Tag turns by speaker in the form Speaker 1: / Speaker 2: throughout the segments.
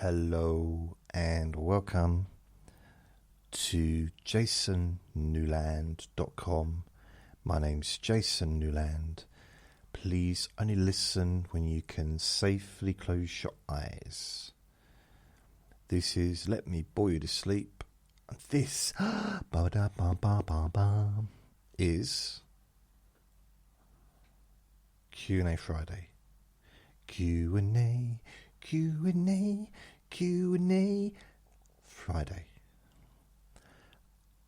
Speaker 1: Hello and welcome to jasonnewland.com. My name's Jason Newland. Please only listen when you can safely close your eyes. This is Let Me Bore You to Sleep. And this is Q&A Friday. Q&A Friday.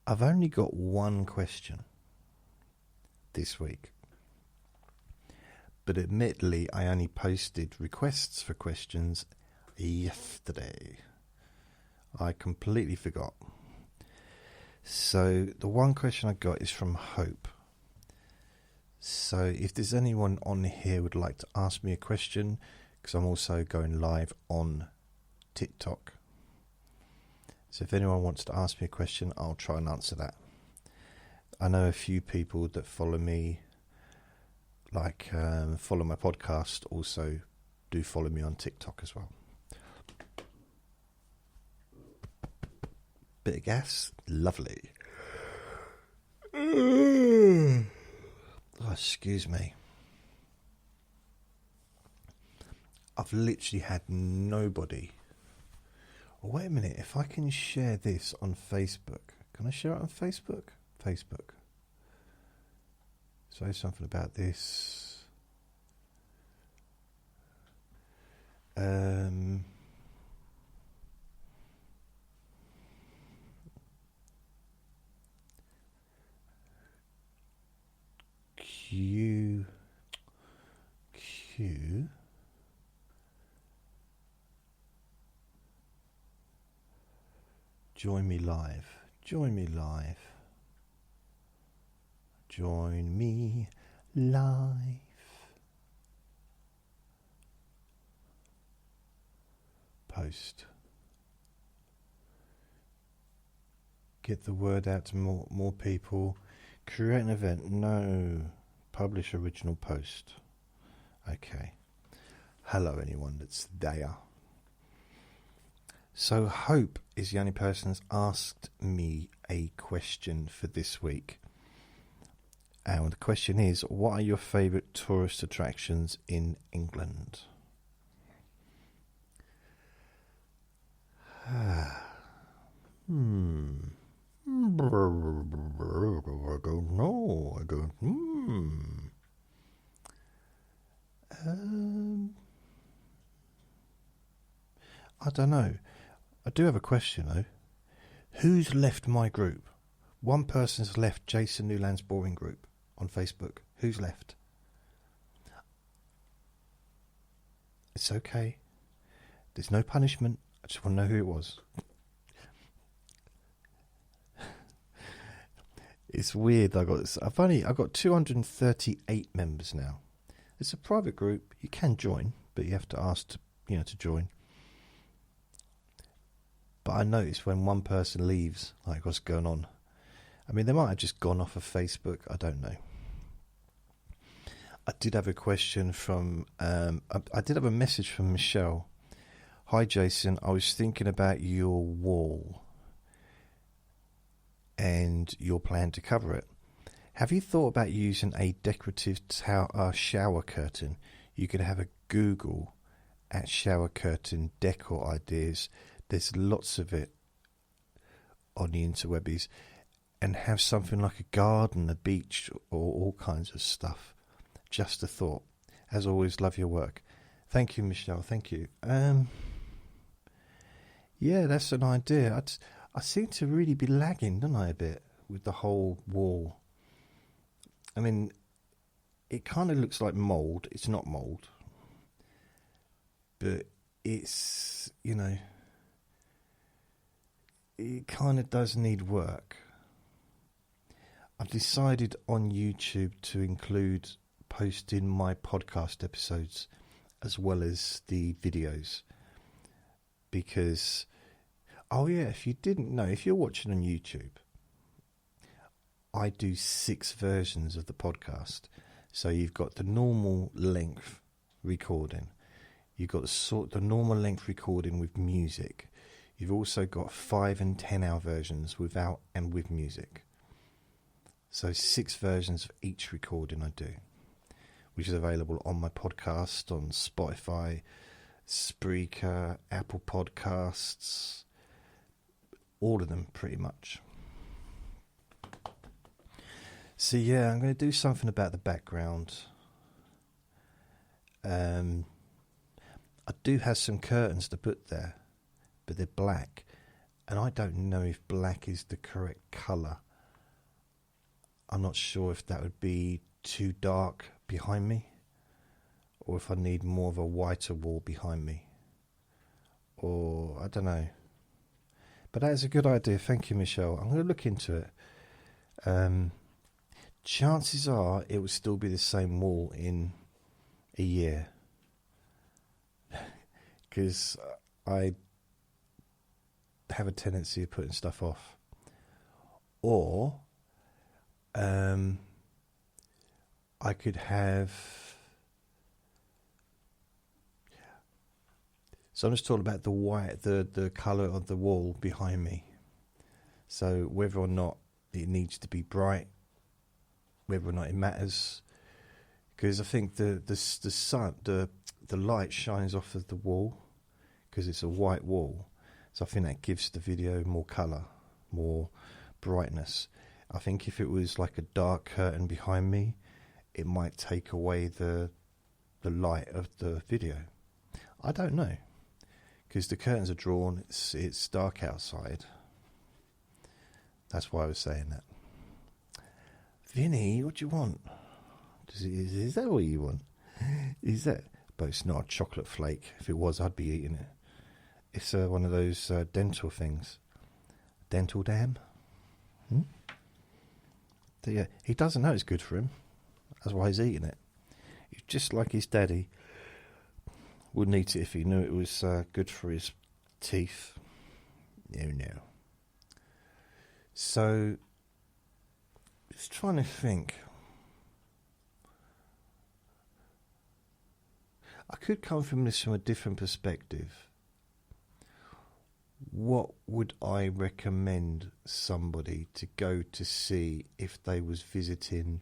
Speaker 1: I've only got one question this week, but admittedly I only posted requests for questions yesterday. I completely forgot. So the one question I got is from Hope. So if there's anyone on here who would like to ask me a question, because I'm also going live on TikTok. So if anyone wants to ask me a question, I'll try and answer that. I know a few people that follow me, follow my podcast, also do follow me on TikTok as well. Bit of gas, lovely. Oh, excuse me. I've literally had nobody. Oh, wait a minute, if I can share this on Facebook. Can I share it on Facebook? Facebook. Say something about this. Q. Join me live. Join me live. Join me live. Post. Get the word out to more people. Create an event. No. Publish original post. Okay. Hello anyone that's there. So Hope is the only person that's asked me a question for this week. And the question is, what are your favourite tourist attractions in England? I don't know. I don't know. I do have a question though. Who's left my group? One person's left Jason Newland's boring group on Facebook. Who's left? It's okay. There's no punishment. I just want to know who it was. It's weird. I've got 238 members now. It's a private group. You can join, but you have to ask to join. But I noticed when one person leaves, like, what's going on? I mean, they might have just gone off of Facebook. I don't know. I did have a question from... I did have a message from Michelle. Hi, Jason. I was thinking about your wall and your plan to cover it. Have you thought about using a decorative shower curtain? You could have a Google at shower curtain decor ideas. There's lots of it on the interwebbies, and have something like a garden, a beach, or all kinds of stuff. Just a thought. As always, love your work. Thank you, Michelle. Thank you. Yeah, that's an idea. I seem to really be lagging, don't I, a bit with the whole wall. I mean, it kind of looks like mould. It's not mould, but it's it kind of does need work. I've decided on YouTube to include posting my podcast episodes as well as the videos, because if you didn't know, if you're watching on YouTube, I do 6 versions of the podcast. So you've got the normal length recording, You've got the normal length recording with music. You've also got 5 and 10 hour versions without and with music. So 6 versions of each recording I do, which is available on my podcast on Spotify, Spreaker, Apple Podcasts, all of them pretty much. So yeah, I'm going to do something about the background. I do have some curtains to put there, but they're black, and I don't know if black is the correct colour. I'm not sure if that would be too dark behind me, or if I need more of a whiter wall behind me, or I don't know. But that is a good idea. Thank you, Michelle. I'm going to look into it. Chances are it will still be the same wall in a year, because I have a tendency of putting stuff off. Or I could have... So I'm just talking about the white, the colour of the wall behind me. So whether or not it needs to be bright, whether or not it matters, because I think the sun, the light shines off of the wall because it's a white wall. So I think that gives the video more colour, more brightness. I think if it was like a dark curtain behind me, it might take away the light of the video. I don't know, because the curtains are drawn. It's dark outside. That's why I was saying that. Vinny, what do you want? Is that what you want? Is that? But it's not a chocolate flake. If it was, I'd be eating it. It's one of those dental things. Dental dam? Yeah, he doesn't know it's good for him. That's why he's eating it. He's just like his daddy. Wouldn't eat it if he knew it was good for his teeth. No. So, just trying to think. I could come from this from a different perspective. What would I recommend somebody to go to see if they was visiting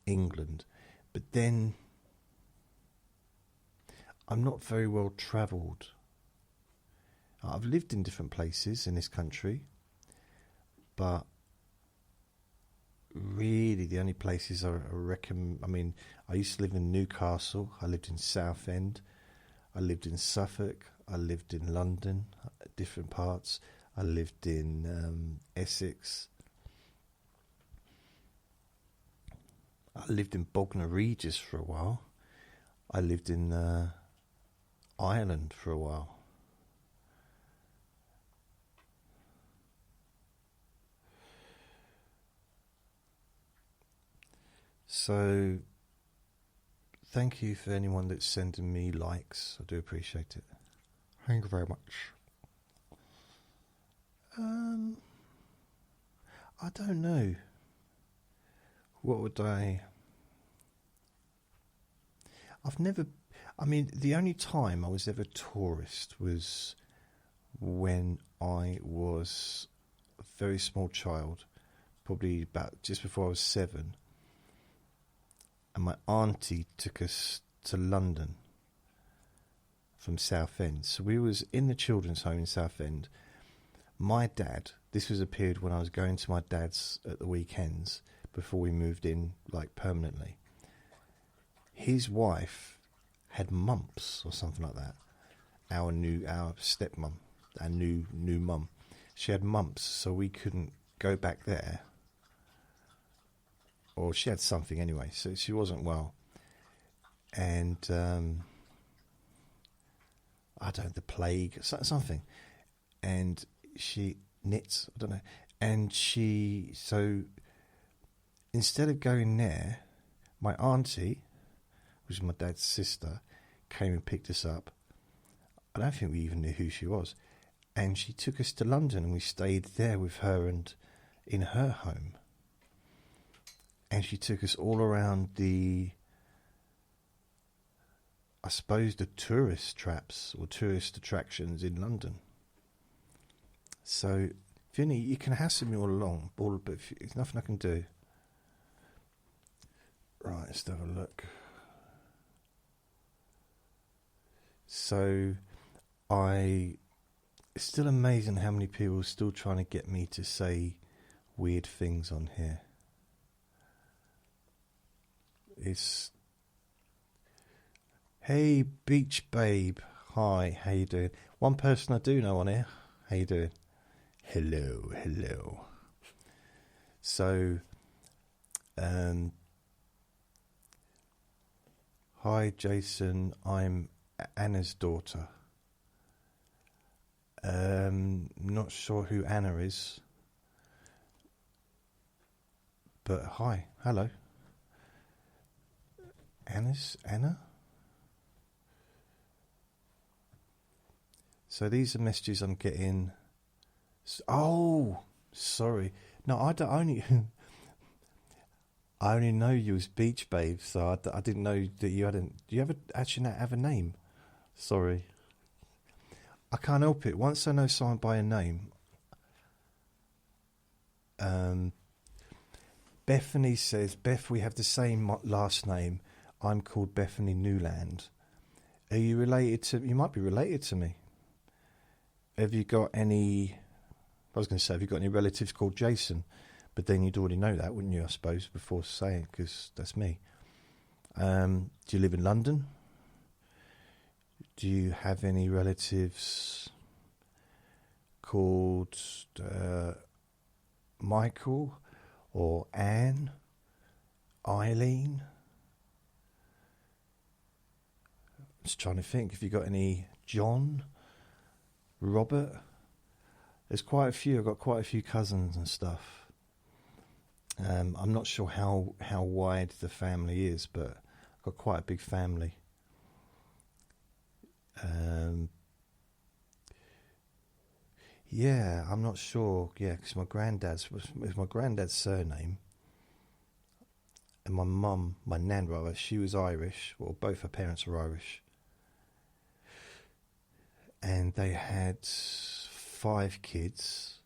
Speaker 1: England? But then I'm not very well travelled. I've lived in different places in this country, but really the only places I reckon, I mean, I used to live in Newcastle, I lived in Southend, I lived in Suffolk, I lived in London, different parts, I lived in Essex, I lived in Bognor Regis for a while, I lived in Ireland for a while. So, thank you for anyone that's sending me likes. I do appreciate it. Thank you very much. I don't know. What would I... the only time I was ever a tourist was when I was a very small child, probably about just before I was 7. And my auntie took us to London from Southend. So we was in the children's home in Southend. My dad, this was a period when I was going to my dad's at the weekends before we moved in, like, permanently. His wife had mumps or something like that. Our stepmum, our new mum. She had mumps, so we couldn't go back there. Or she had something anyway, so she wasn't well. And, I don't know, the plague, something. And she knits, I don't know. And so instead of going there, my auntie, which is my dad's sister, came and picked us up. I don't think we even knew who she was. And she took us to London, and we stayed there with her and in her home. And she took us all around the I suppose, the tourist traps or tourist attractions in London. So, Vinny, you can hassle me all along, but there's nothing I can do. Right, let's have a look. So, it's still amazing how many people are still trying to get me to say weird things on here. Hey, beach babe. Hi, how you doing? One person I do know on here. How you doing? Hello. So, hi, Jason. I'm Anna's daughter. Not sure who Anna is, but hi, hello. Anna? So these are messages I'm getting. Oh, sorry. No, I only know you as Beach Babe, so I didn't know that you hadn't. Do you actually have a name? Sorry. I can't help it. Once I know someone by a name. Bethany says, Beth, we have the same last name. I'm called Bethany Newland. Are you related to... You might be related to me. Have you got any... I was going to say, have you got any relatives called Jason? But then you'd already know that, wouldn't you, I suppose, before saying, because that's me. Do you live in London? Do you have any relatives called Michael or Anne, Eileen? I'm just trying to think. Have you got any John, Robert? There's quite a few. I've got quite a few cousins and stuff. I'm not sure how wide the family is, but I've got quite a big family. Yeah, I'm not sure. Yeah, because my granddad's surname, and my mum, my nan rather, she was Irish. Well, both her parents are Irish, and they had 5 kids,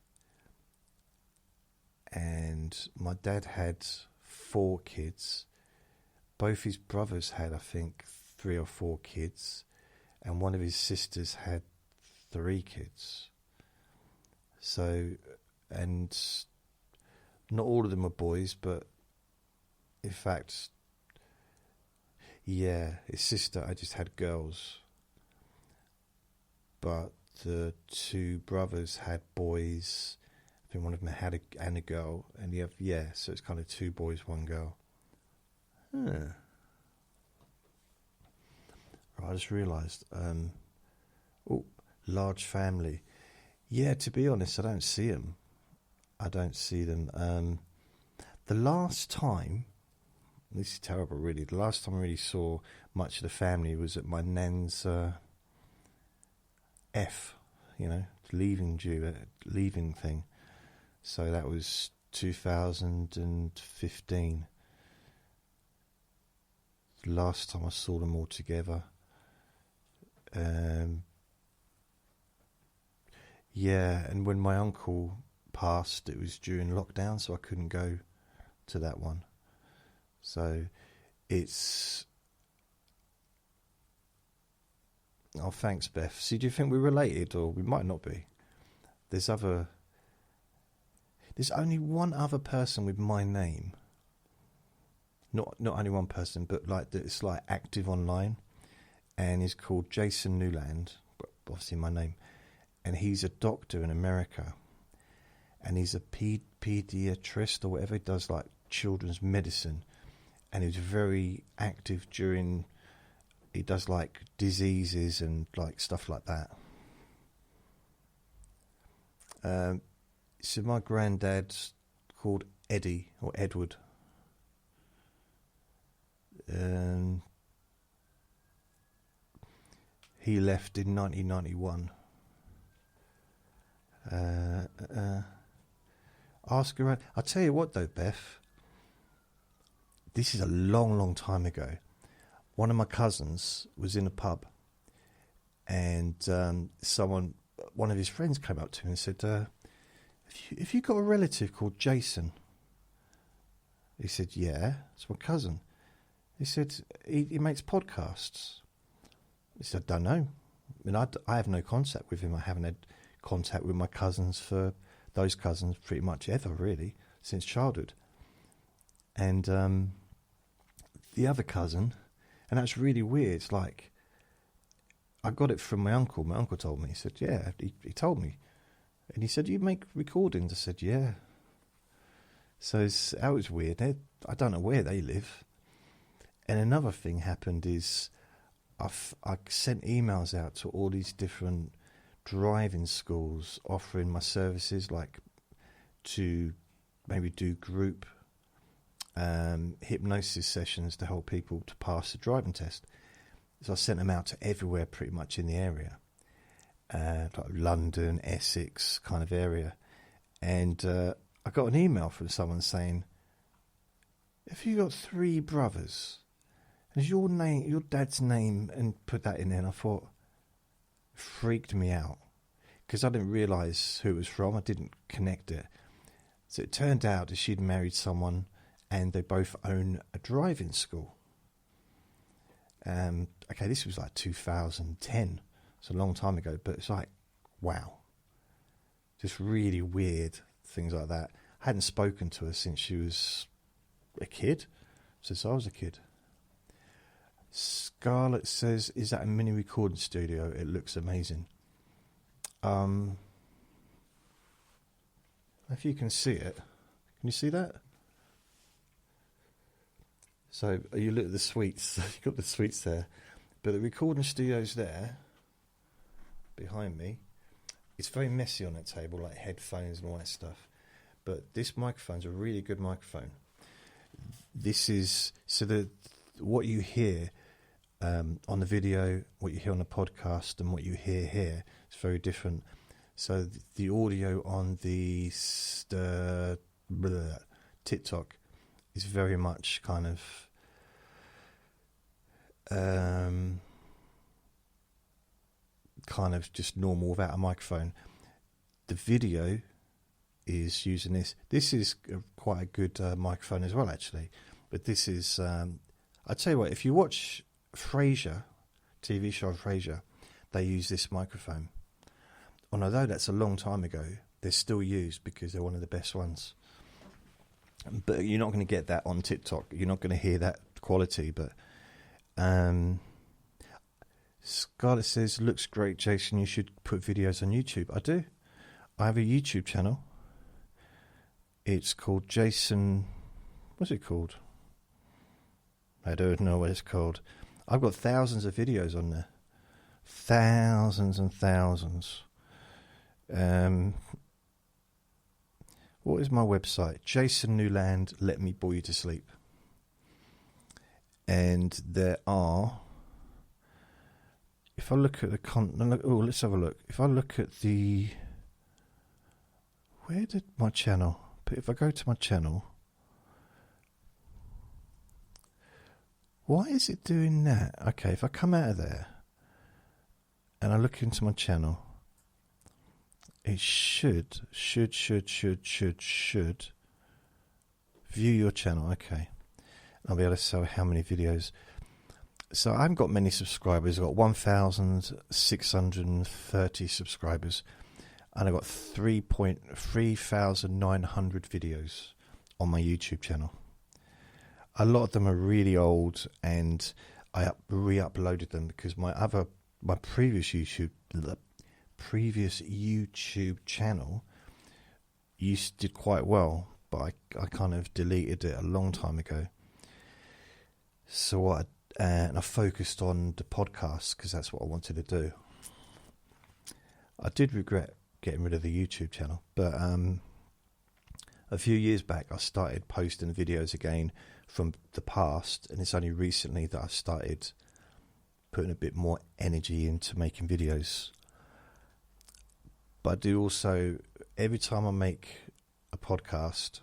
Speaker 1: and my dad had 4 kids. Both his brothers had, I think, 3 or 4 kids, and one of his sisters had 3 kids. So, and not all of them were boys, but in fact, yeah, his sister, I just had girls. But the 2 brothers had boys. I think one of them had a girl, and so it's kind of 2 boys, 1 girl. Right, I just realised. Large family. Yeah, to be honest, I don't see them. The last time, this is terrible really, the last time I really saw much of the family was at my nan's leaving thing. So that was 2015. The last time I saw them all together. Yeah, and when my uncle passed, it was during lockdown, so I couldn't go to that one. So it's... Oh, thanks, Beth. See, do you think we're related, or we might not be? There's only one other person with my name. Not only one person, but it's like active online, and he's called Jason Newland, but obviously my name. And he's a doctor in America, and he's a pediatrist or whatever. He does like children's medicine, and he was very active during. He does like diseases and like stuff like that. So my granddad's called Eddie or Edward. He left in 1991. Ask around. I'll tell you what though, Beth. This is a long, long time ago. one of my cousins was in a pub, and one of his friends came up to him and said, "Have you got a relative called Jason?" He said, "Yeah, it's my cousin." He said, he makes podcasts. He said, "I don't know. I mean, I have no contact with him. I haven't had contact with my cousins those cousins pretty much ever, really, since childhood." And the other cousin, and that's really weird. It's like, I got it from my uncle. My uncle told me. He said, "Yeah," he told me. And he said, "You make recordings?" I said, "Yeah." So that was weird. I don't know where they live. And another thing happened is I sent emails out to all these different driving schools offering my services, like to maybe do group hypnosis sessions to help people to pass the driving test. So I sent them out to everywhere pretty much in the area, like London, Essex kind of area. And I got an email from someone saying, "Have you got 3 brothers? And is your dad's name?" And put that in there. And I thought, freaked me out, because I didn't realise who it was from. I didn't connect it. So it turned out that she'd married someone and they both own a driving school. Okay, this was like 2010. It's a long time ago, but it's like, wow. Just really weird things like that. I hadn't spoken to her since she was a kid, since I was a kid. Scarlett says, "Is that a mini recording studio? It looks amazing." If you can see it, can you see that? So you look at the suites. You've got the suites there, but the recording studio's there behind me. It's very messy on that table, like headphones and all that stuff. But this microphone's a really good microphone. This is what you hear on the video, what you hear on the podcast, and what you hear here is very different. So the audio on the TikTok is very much kind of just normal without a microphone. The video is using this. This is quite a good microphone as well, actually. But this is, I'll tell you what, if you watch Frasier, TV show Frasier, they use this microphone. And although that's a long time ago, they're still used because they're one of the best ones. But you're not going to get that on TikTok. You're not going to hear that quality. But Scarlett says, "Looks great, Jason. You should put videos on YouTube." I do. I have a YouTube channel. It's called Jason... What's it called? I don't know what it's called. I've got thousands of videos on there. Thousands and thousands. What is my website? Jason Newland, Let Me Bore You to Sleep. And there are... If I look at the let's have a look. If I look at the... Where did my channel... If I go to my channel... Why is it doing that? Okay, if I come out of there and I look into my channel, it should view your channel. Okay. I'll be able to say how many videos. So I haven't got many subscribers. I've got 1,630 subscribers. And I've got 3,900 videos on my YouTube channel. A lot of them are really old, and I re-uploaded them because my previous YouTube channel did quite well, but I kind of deleted it a long time ago. So I focused on the podcast because that's what I wanted to do. I did regret getting rid of the YouTube channel, but a few years back I started posting videos again from the past, and it's only recently that I've started putting a bit more energy into making videos. But I do also, every time I make a podcast,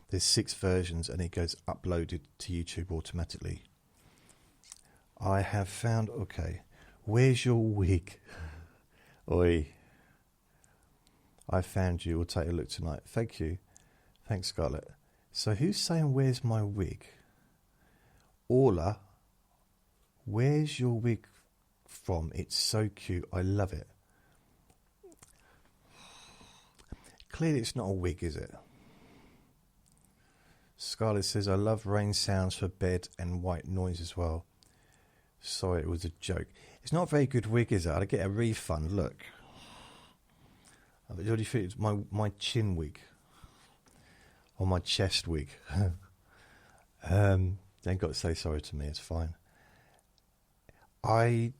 Speaker 1: there's 6 versions and it goes uploaded to YouTube automatically. I have found... Okay. Where's your wig? Oi. I found you. We'll take a look tonight. Thank you. Thanks, Scarlett. So who's saying, where's my wig? Orla, where's your wig from? It's so cute. I love it. Clearly it's not a wig, is it? Scarlett says, I love rain sounds for bed and white noise as well. Sorry, it was a joke. It's not a very good wig, is it? I'll get a refund. Look. What do you think? It's my chin wig. Or my chest wig. They ain't got to say sorry to me. It's fine. What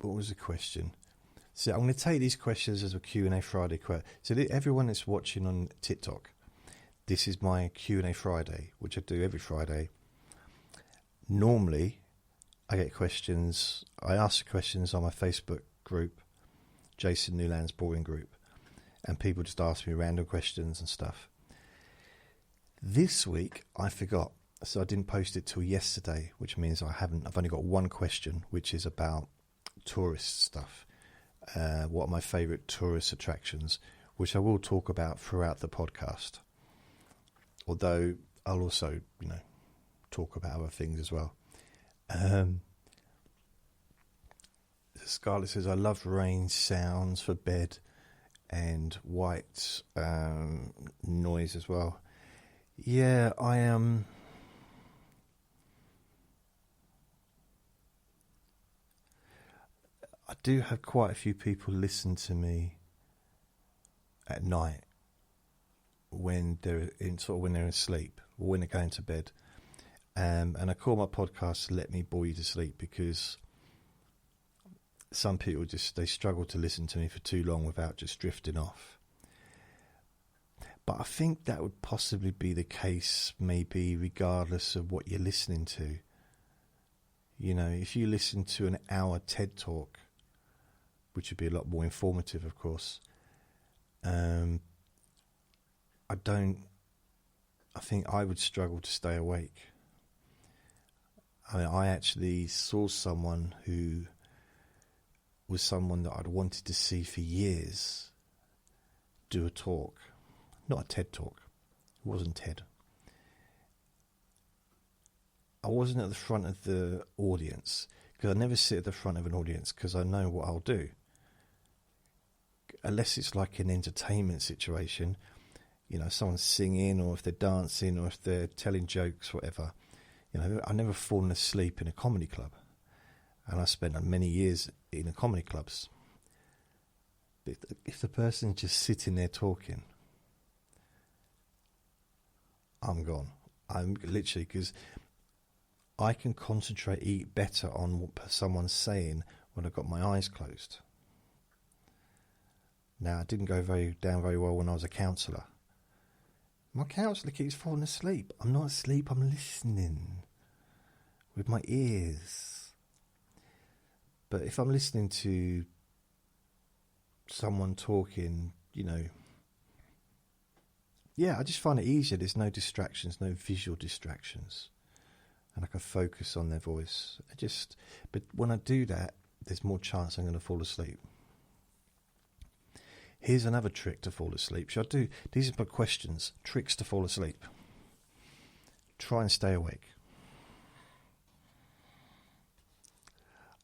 Speaker 1: was the question? So I'm going to take these questions as a Q&A Friday. So everyone that's watching on TikTok, this is my Q&A Friday, which I do every Friday. Normally, I get questions. I ask the questions on my Facebook group, Jason Newland's boring group, and people just ask me random questions and stuff. This week, I forgot, so I didn't post it till yesterday, which means I've only got one question, which is about tourist stuff. What are my favourite tourist attractions, which I will talk about throughout the podcast. Although I'll also, talk about other things as well. Scarlett says, I love rain sounds for bed and white noise as well. Yeah, I am. I do have quite a few people listen to me at night when they're asleep or when they're going to bed. And I call my podcast Let Me Bore You to Sleep because some people they struggle to listen to me for too long without just drifting off. But I think that would possibly be the case maybe regardless of what you're listening to. If you listen to an hour TED Talk, which would be a lot more informative, of course, I think I would struggle to stay awake. I actually saw someone who was someone that I'd wanted to see for years do a talk. Not a TED Talk. It wasn't TED. I wasn't at the front of the audience because I never sit at the front of an audience because I know what I'll do. Unless it's like an entertainment situation, someone's singing or if they're dancing or if they're telling jokes, whatever. I've never fallen asleep in a comedy club. And I spent many years in comedy clubs. But if the person's just sitting there talking, I'm gone. I'm literally, because I can concentrate better on what someone's saying when I've got my eyes closed. Now, it didn't go down very well when I was a counsellor. My counsellor keeps falling asleep. I'm not asleep, I'm listening with my ears. But if I'm listening to someone talking, I just find it easier. There's no distractions, no visual distractions. And I can focus on their voice. But when I do that, there's more chance I'm going to fall asleep. Here's another trick to fall asleep. These are my questions. Tricks to fall asleep. Try and stay awake.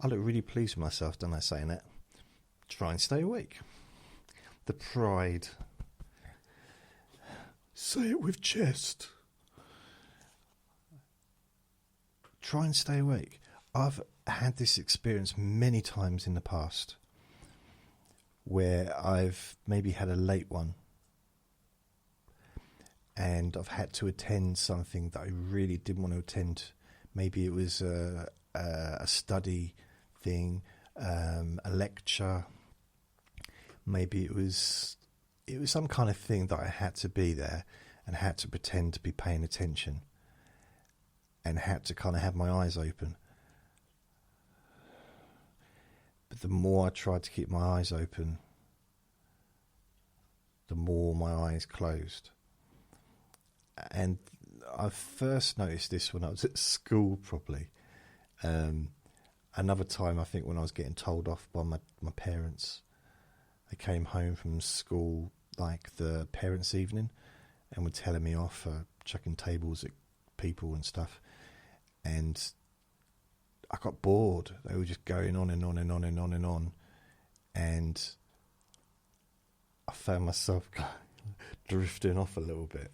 Speaker 1: I look really pleased with myself, don't I, saying that? Try and stay awake. The pride. Say it with chest. Try and stay awake. I've had this experience many times in the past where I've maybe had a late one and I've had to attend something that I really didn't want to attend. Maybe it was a study thing, a lecture. Maybe it was some kind of thing that I had to be there and had to pretend to be paying attention and had to kind of have my eyes open. But the more I tried to keep my eyes open, the more my eyes closed. And I first noticed this when I was at school, probably. Another time, I think, when I was getting told off by my parents, they came home from school, like the parents' evening, and were telling me off for chucking tables at people and stuff. And I got bored. They were just going on and on and on and on and on. And I found myself drifting off a little bit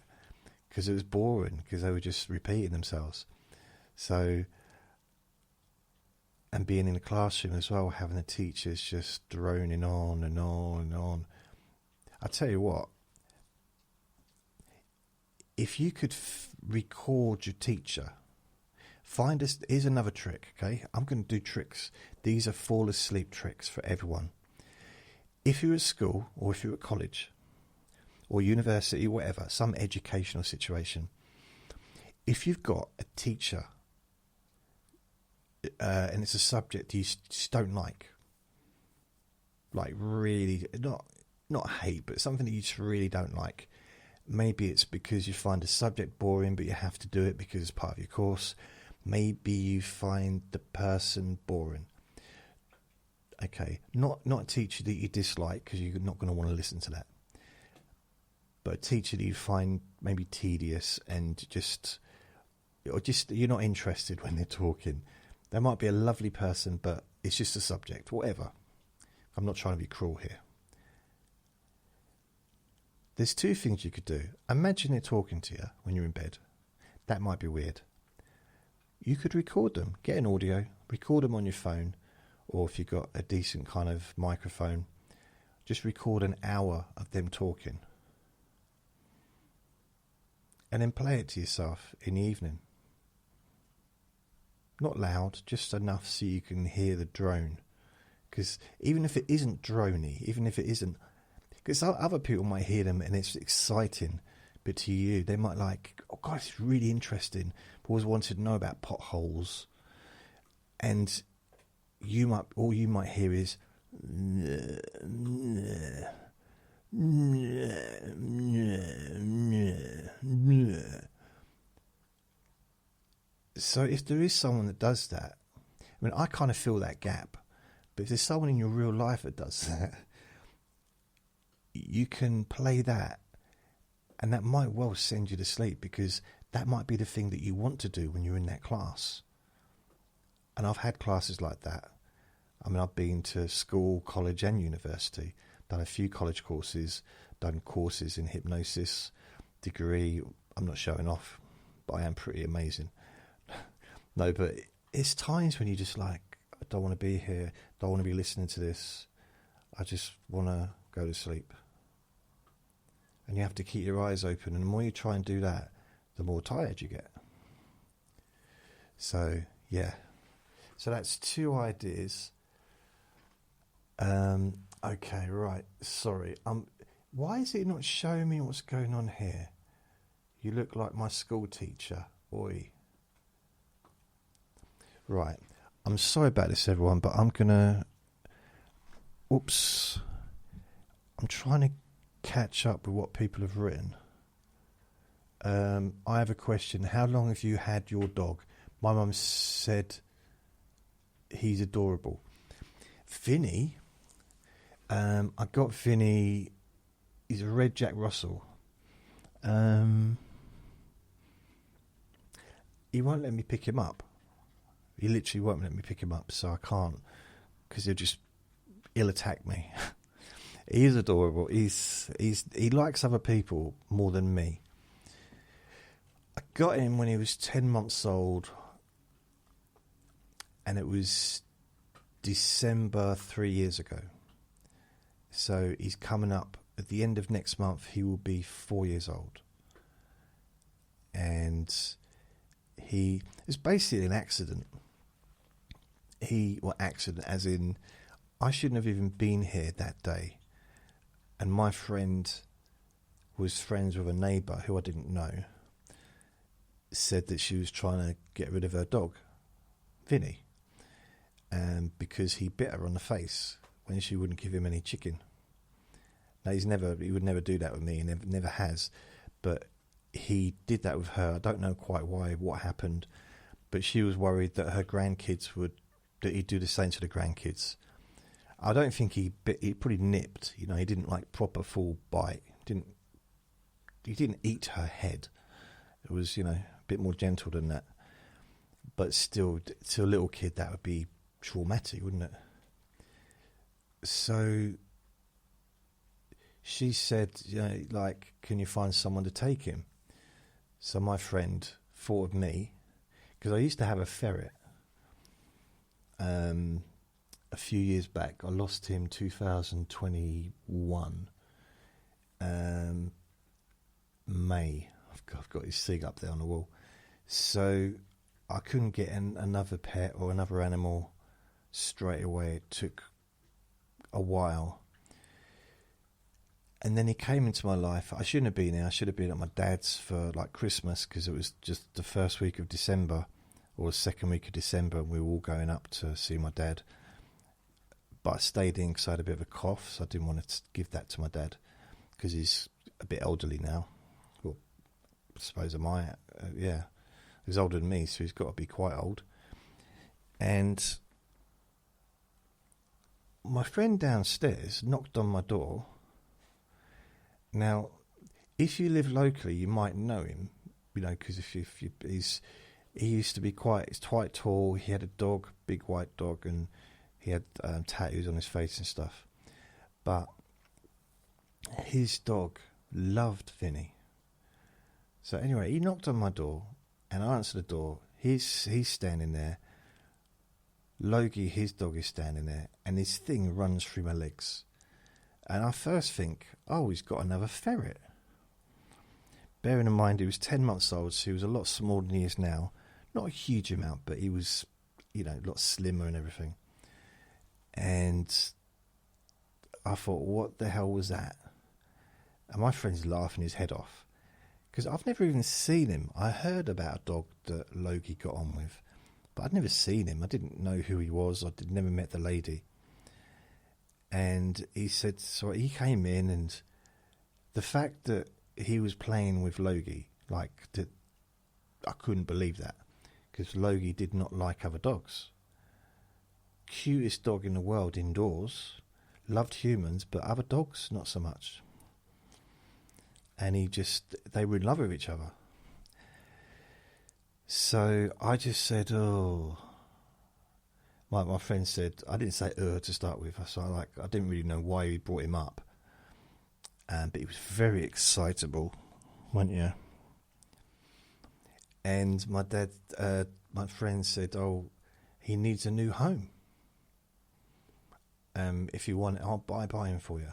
Speaker 1: because it was boring, because they were just repeating themselves. So, and being in the classroom as well, having the teachers just droning on and on and on. I tell you what, if you could record your teacher, here's another trick, okay? I'm going to do tricks. These are fall asleep tricks for everyone. If you're at school, or if you're at college, or university, whatever, some educational situation, if you've got a teacher and it's a subject you just don't like really, not hate, but something that you just really don't like. Maybe it's because you find the subject boring, but you have to do it because it's part of your course. Maybe you find the person boring. Okay, not a teacher that you dislike, because you're not going to want to listen to that. But a teacher that you find maybe tedious and just you're not interested when they're talking. They might be a lovely person, but it's just a subject, whatever. I'm not trying to be cruel here. There's two things you could do. Imagine they're talking to you when you're in bed. That might be weird. You could record them, get an audio, record them on your phone, or if you've got a decent kind of microphone, just record an hour of them talking. And then play it to yourself in the evening. Not loud, just enough so you can hear the drone. Because even if it isn't drony, even if it isn't... Because other people might hear them and it's exciting, but to you, they might like, oh God, it's really interesting. I've always wanted to know about potholes. And all you might hear is... So if there is someone that does that, I mean, I kind of feel that gap, but if there's someone in your real life that does that, you can play that, and that might well send you to sleep, because that might be the thing that you want to do when you're in that class. And I've had classes like that. I mean, I've been to school, college and university, done a few college courses, done courses in hypnosis, degree. I'm not showing off, but I am pretty amazing. No, but it's times when you just like, I don't want to be here, don't want to be listening to this, I just want to go to sleep. And you have to keep your eyes open, and the more you try and do that, the more tired you get. So, yeah. So that's two ideas. Okay, right, sorry. Why is it not showing me what's going on here? You look like my school teacher. Oi. Right, I'm sorry about this, everyone, but I'm gonna... Oops. I'm trying to catch up with what people have written. I have a question. How long have you had your dog? My mum said he's adorable. Vinny, I got Vinny, he's a red Jack Russell. He won't let me pick him up. He literally won't let me pick him up, so I can't, because he'll attack me. He is adorable. He likes other people more than me. I got him when he was 10 months old, and it was December 3 years ago. So he's coming up at the end of next month. He will be 4 years old, and it's basically an accident. Accident as in, I shouldn't have even been here that day. And my friend was friends with a neighbour who I didn't know, said that she was trying to get rid of her dog, Vinny, because he bit her on the face when she wouldn't give him any chicken. Now, he would never do that with me, and never has, but he did that with her. I don't know quite why, what happened, but she was worried that her grandkids that he'd do the same to the grandkids. I don't think he probably nipped. You know, he didn't like proper full bite. He didn't eat her head. It was, you know, a bit more gentle than that. But still, to a little kid, that would be traumatic, wouldn't it? So she said, you know, like, can you find someone to take him? So my friend thought of me, because I used to have a ferret. A few years back, I lost him 2021. May. I've got his thing up there on the wall. So I couldn't get another pet or another animal straight away. It took a while. And then he came into my life. I shouldn't have been there. I should have been at my dad's for like Christmas, because it was just the first week of December or the second week of December. And we were all going up to see my dad. But I stayed in because I had a bit of a cough, so I didn't want to give that to my dad, because he's a bit elderly now. Well, I suppose yeah. He's older than me, so he's got to be quite old. And my friend downstairs knocked on my door. Now, if you live locally, you might know him, you know, because he used to be he's quite tall. He had a dog, big white dog, and he had tattoos on his face and stuff. But his dog loved Vinny. So anyway, he knocked on my door, and I answered the door. He's standing there. Logie, his dog, is standing there, and this thing runs through my legs. And I first think, oh, he's got another ferret. Bearing in mind he was 10 months old, so he was a lot smaller than he is now. Not a huge amount, but he was, you know, a lot slimmer and everything. And I thought, what the hell was that? And my friend's laughing his head off, because I've never even seen him. I heard about a dog that Logie got on with, but I'd never seen him. I didn't know who he was. Never met the lady. And he said, so he came in, and the fact that he was playing with Logie, like, I couldn't believe that, because Logie did not like other dogs. Cutest dog in the world indoors, loved humans, but other dogs, not so much. And they were in love with each other. So I just said, oh. My friend said, I didn't say to start with. So I didn't really know why he brought him up. But he was very excitable, wasn't you? And my friend said, oh, he needs a new home. If you want it, I'll buy him for you.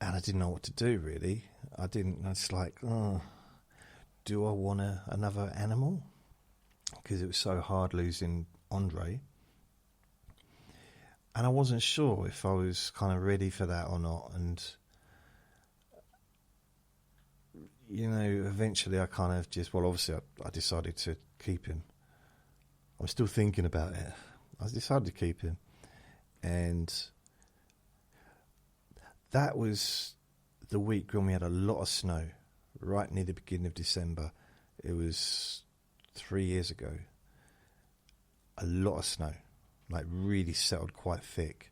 Speaker 1: And I didn't know what to do, really. I was like, oh, do I want another animal? Because it was so hard losing Andre. And I wasn't sure if I was kind of ready for that or not. And, you know, eventually I kind of obviously I decided to keep him. I'm still thinking about it. I decided to keep him. And that was the week when we had a lot of snow, right near the beginning of December. It was 3 years ago. A lot of snow, like really settled quite thick.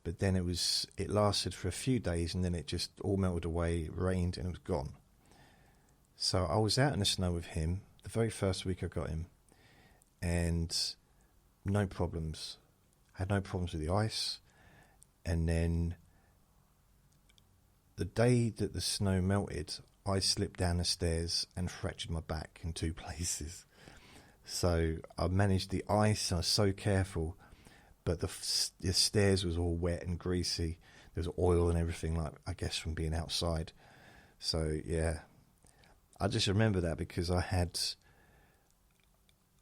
Speaker 1: But then it lasted for a few days, and then it just all melted away, it rained, and it was gone. So I was out in the snow with him the very first week I got him, and no problems. Had no problems with the ice. And then the day that the snow melted, I slipped down the stairs and fractured my back in 2 places. So I managed the ice. I was so careful, but the stairs was all wet and greasy. There was oil and everything, like, I guess, from being outside. So yeah, I just remember that because I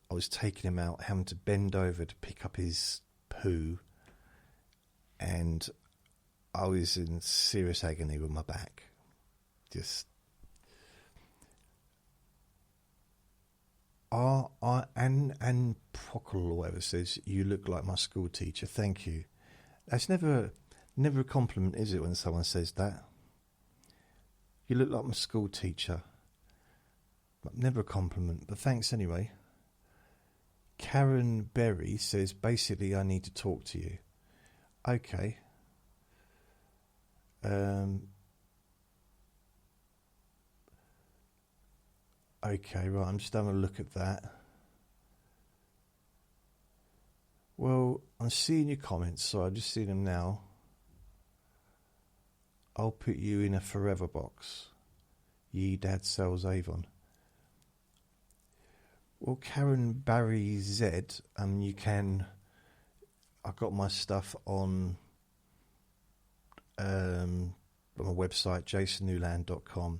Speaker 1: was taking him out, having to bend over to pick up his poo, and I was in serious agony with my back. Just and Pockle or whatever says, you look like my school teacher. Thank you. That's never a compliment, is it, when someone says that? You look like my school teacher. Never a compliment, but thanks anyway. Karen Berry says, basically, I need to talk to you. Okay. Okay, right, I'm just having a look at that. Well, I'm seeing your comments, so I've just seen them now. I'll put you in a forever box. Ye Dad Sells Avon. Well, Karen Barry Z, you can... I've got my stuff on my website, jasonnewland.com.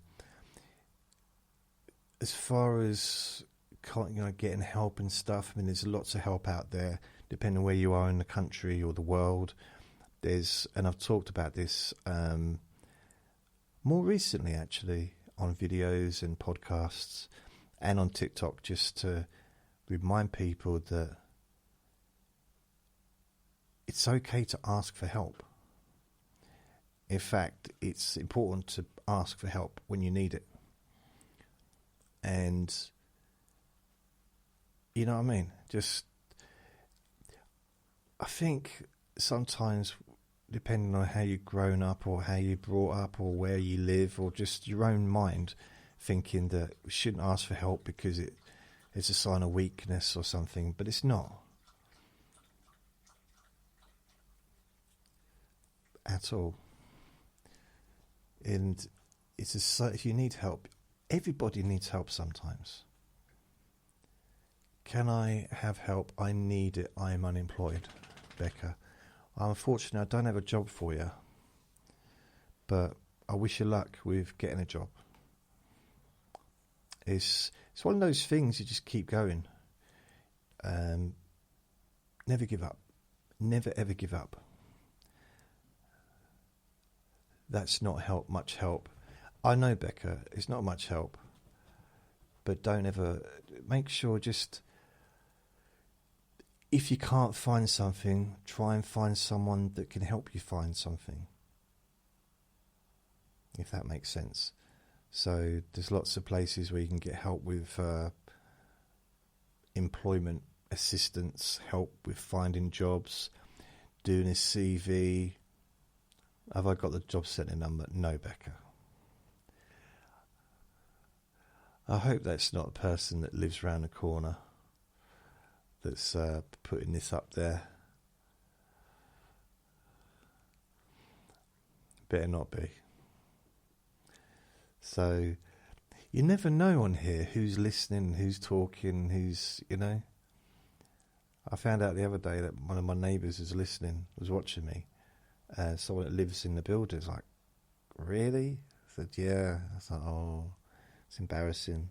Speaker 1: As far as getting help and stuff, I mean, there's lots of help out there, depending on where you are in the country or the world. And I've talked about this more recently, actually, on videos and podcasts and on TikTok, just to remind people that it's okay to ask for help. In fact, it's important to ask for help when you need it. And, you know what I mean? I think sometimes, depending on how you've grown up or how you're brought up or where you live or just your own mind, thinking that we shouldn't ask for help because it's a sign of weakness or something, but it's not. At all. And if you need help, everybody needs help sometimes. Can I have help? I need it. I am unemployed, Becca. Unfortunately, I don't have a job for you, but I wish you luck with getting a job. It's one of those things, you just keep going. Never give up. Never ever give up. That's not much help. I know, Becca, it's not much help. But don't ever... Make sure if you can't find something, try and find someone that can help you find something. If that makes sense. So there's lots of places where you can get help with employment assistance, help with finding jobs, doing a CV. Have I got the job centre number? No, Becca. I hope that's not a person that lives round the corner that's putting this up there. Better not be. So, you never know on here who's listening, who's talking, who's, I found out the other day that one of my neighbours was watching me. Someone that lives in the building was like, really? I said, yeah. I was like, oh, it's embarrassing.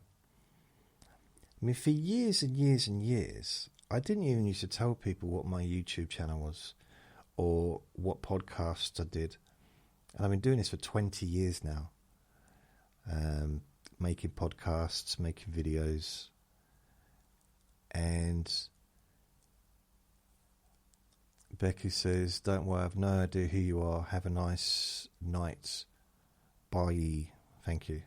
Speaker 1: I mean, for years and years and years, I didn't even used to tell people what my YouTube channel was or what podcasts I did. And I've been doing this for 20 years now. Making podcasts, making videos. And Becky says, don't worry, I've no idea who you are. Have a nice night. Bye. Thank you.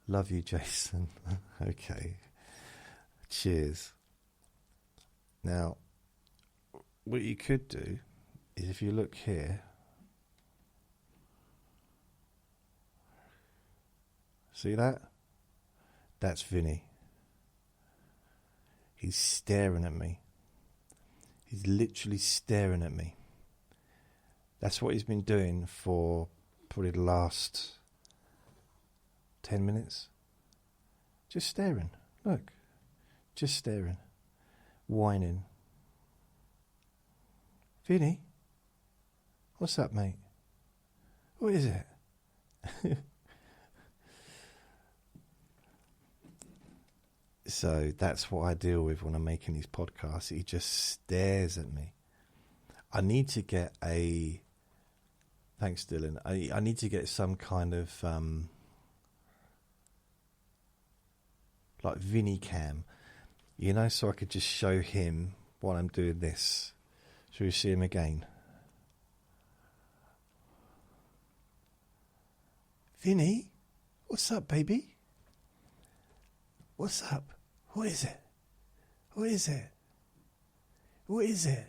Speaker 1: Love you, Jason. Okay. Cheers. Now, what you could do is if you look here, see that? That's Vinny. He's staring at me. He's literally staring at me. That's what he's been doing for probably the last 10 minutes. Just staring. Look. Just staring. Whining. Vinny? What's up, mate? What is it? So that's what I deal with when I'm making these podcasts. He just stares at me. I need to get thanks, Dylan. I need to get some kind of like Vinny cam, so I could just show him while I'm doing this. Shall we see him again? Vinny? What's up, baby? What's up? What is it? What is it? What is it?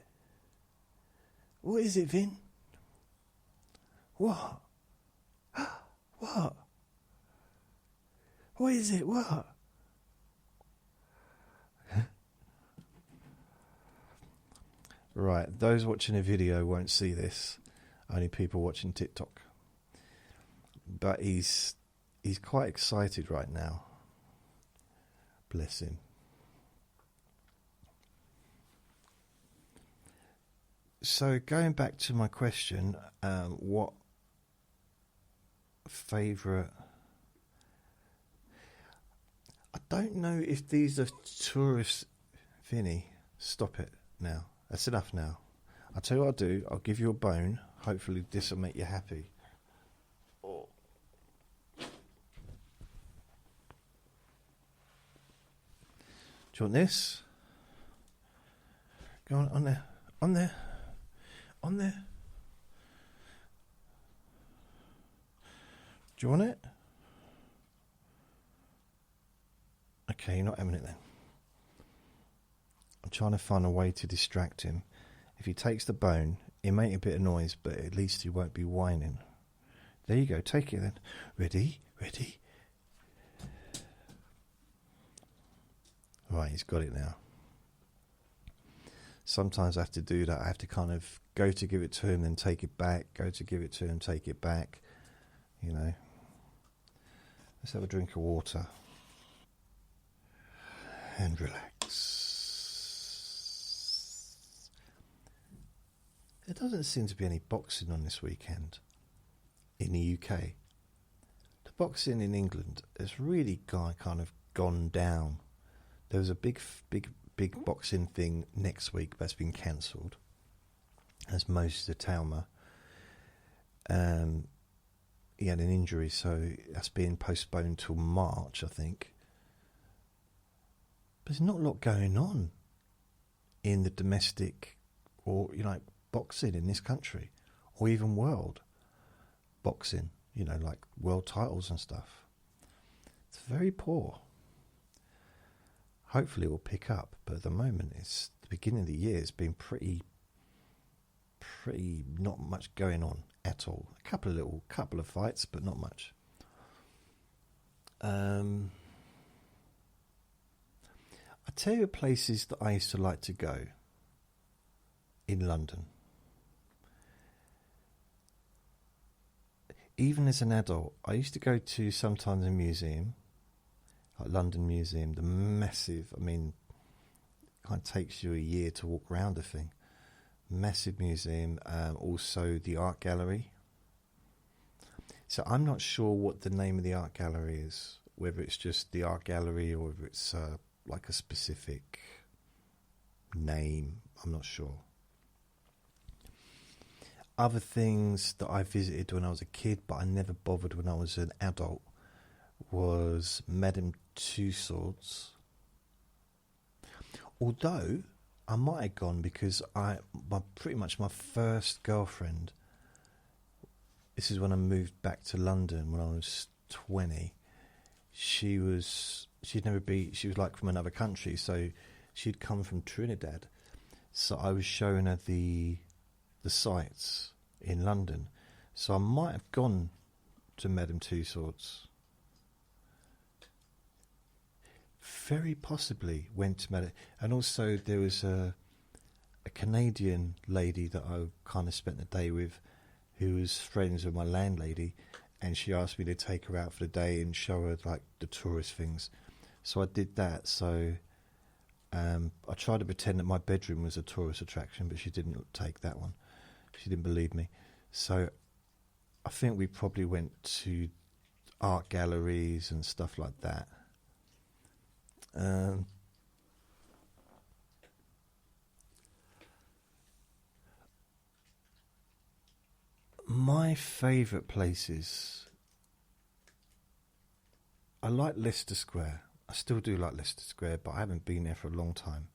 Speaker 1: What is it, Vin? What? What? What is it? What? Right, those watching a video won't see this. Only people watching TikTok. But he's quite excited right now. Bless him. So going back to my question, what favourite... I don't know if these are tourists... Vinny, stop it now. That's enough now. I'll tell you what I'll do. I'll give you a bone. Hopefully this will make you happy. Oh. Do you want this? Go on there. On there. On there. Do you want it? Okay, you're not having it then. I'm trying to find a way to distract him. If he takes the bone, he'll make a bit of noise, but at least he won't be whining. There you go, take it then. Ready? Ready? Right, he's got it now. Sometimes I have to do that. I have to kind of go to give it to him, then take it back. Go to give it to him, take it back. You know. Let's have a drink of water. And relax. There doesn't seem to be any boxing on this weekend in the UK. The boxing in England has really kind of gone down. There was a big boxing thing next week that's been cancelled, as Moses Talma. He had an injury, so that's being postponed till March, I think. But there's not a lot going on in the domestic or, boxing in this country, or even world boxing, like world titles and stuff. It's very poor. Hopefully it will pick up, but at the moment, it's the beginning of the year. It's been pretty not much going on at all. A couple of fights, but not much. I tell you places that I used to like to go in London. Even as an adult, I used to go to sometimes a museum, like London Museum, the massive, kind of takes you a year to walk around the thing. Massive museum, also the art gallery. So I'm not sure what the name of the art gallery is, whether it's just the art gallery or whether it's like a specific name, I'm not sure. Other things that I visited when I was a kid, but I never bothered when I was an adult, was Madame Tussauds. Although I might have gone because pretty much my first girlfriend, this is when I moved back to London when I was 20. She was like from another country, so she'd come from Trinidad. So I was showing her the sites in London. So I might have gone to Madame Tussauds. Very possibly went to Madame. And also there was a Canadian lady that I kind of spent the day with, who was friends with my landlady, and she asked me to take her out for the day and show her like the tourist things. So I did that. So I tried to pretend that my bedroom was a tourist attraction, but she didn't take that one. She didn't believe me. So I think we probably went to art galleries and stuff like that. My favourite places, I like Leicester Square. I still do like Leicester Square, but I haven't been there for a long time.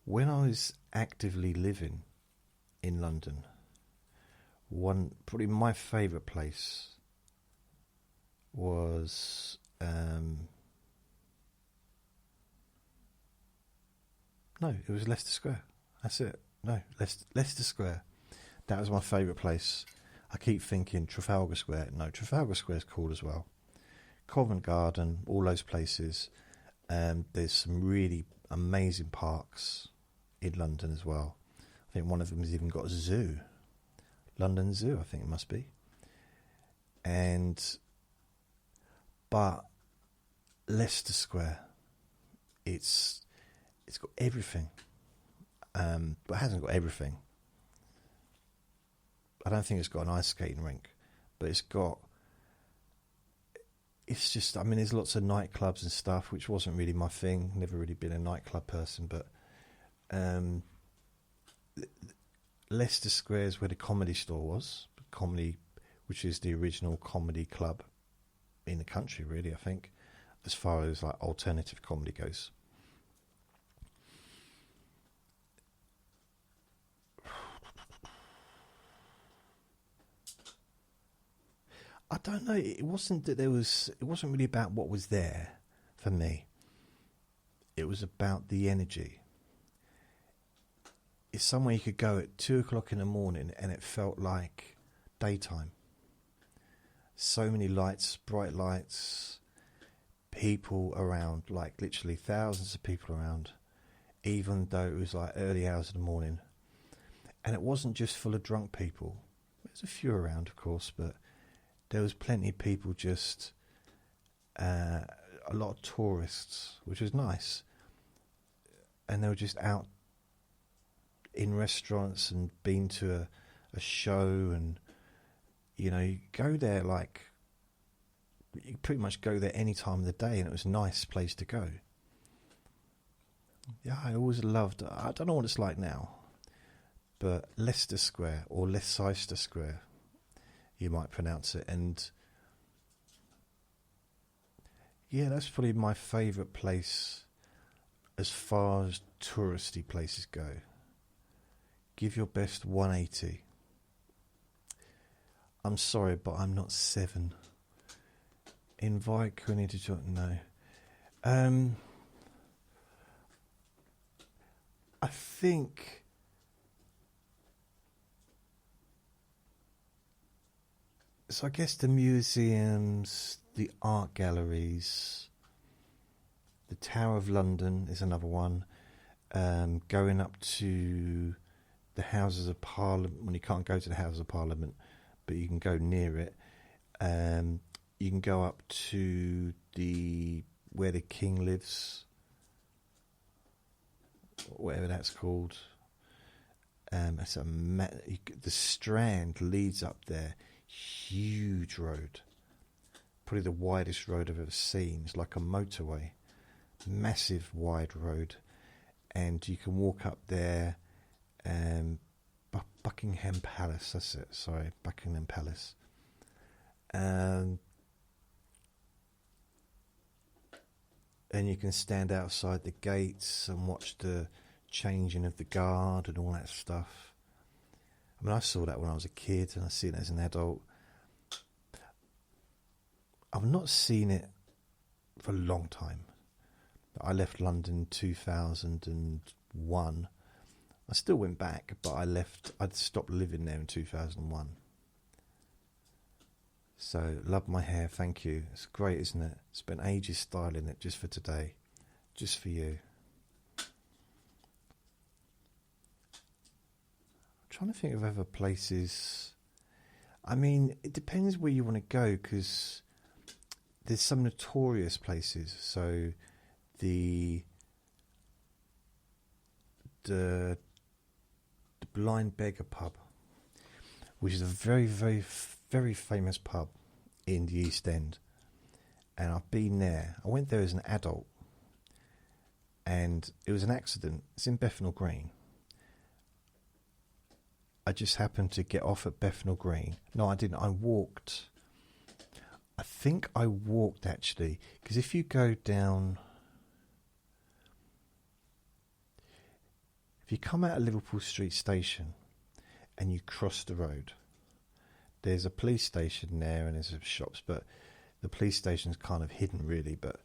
Speaker 1: When I was actively living in London, probably my favourite place was no, it was Leicester Square. That's it. No, Leicester Square. That was my favourite place. I keep thinking Trafalgar Square. No, Trafalgar Square is cool as well. Covent Garden, all those places. There's some really amazing parks in London as well. I think one of them has even got a zoo. London Zoo, I think it must be. But Leicester Square, it's got everything, but it hasn't got everything. I don't think it's got an ice skating rink, but it's just, I mean, there's lots of nightclubs and stuff, which wasn't really my thing. Never really been a nightclub person, but Leicester Square is where the Comedy Store was. Comedy, which is the original comedy club in the country, really, I think, as far as like alternative comedy goes. I don't know. It wasn't that there was. It wasn't really about what was there for me. It was about the energy. It's somewhere you could go at 2:00 in the morning, and it felt like daytime. So many lights, bright lights, people around, like literally thousands of people around, even though it was like early hours of the morning. And it wasn't just full of drunk people. There's a few around, of course, but there was plenty of people, just a lot of tourists, which was nice. And they were just out in restaurants and been to a show, and you go there, like you pretty much go there any time of the day, and it was a nice place to go. Yeah, I always loved, I don't know what it's like now, but Leicester Square, or Leicester Square, you might pronounce it, and yeah, that's probably my favourite place as far as touristy places go. Give your best 180. I'm sorry, but I'm not 7. Invite Queenie to join. No. I think so. I guess the museums, the art galleries, the Tower of London is another one. Going up to the Houses of Parliament, when you can't go to the Houses of Parliament, but you can go near it. You can go up to where the King lives, whatever that's called. The Strand leads up there. Huge road, probably the widest road I've ever seen. It's like a motorway, massive wide road, and you can walk up there. Buckingham Palace, that's it. Sorry, Buckingham Palace. And you can stand outside the gates and watch the changing of the guard and all that stuff. I mean, I saw that when I was a kid, and I see it as an adult. I've not seen it for a long time. I left London in 2001. I still went back, but I'd stopped living there in 2001. So, love my hair, thank you. It's great, isn't it? Spent ages styling it just for today. Just for you. I'm trying to think of other places. I mean, it depends where you want to go, because there's some notorious places. So, the Blind Beggar pub, which is a very, very, very famous pub in the East End, and I've been there. I went there as an adult, and it was an accident. It's in Bethnal Green. I just happened to get off at Bethnal Green. No, I didn't. I walked. I think I walked, actually, because if you go down, if you come out of Liverpool Street Station and you cross the road, there's a police station there and there's some shops, but The police station's kind of hidden, really, but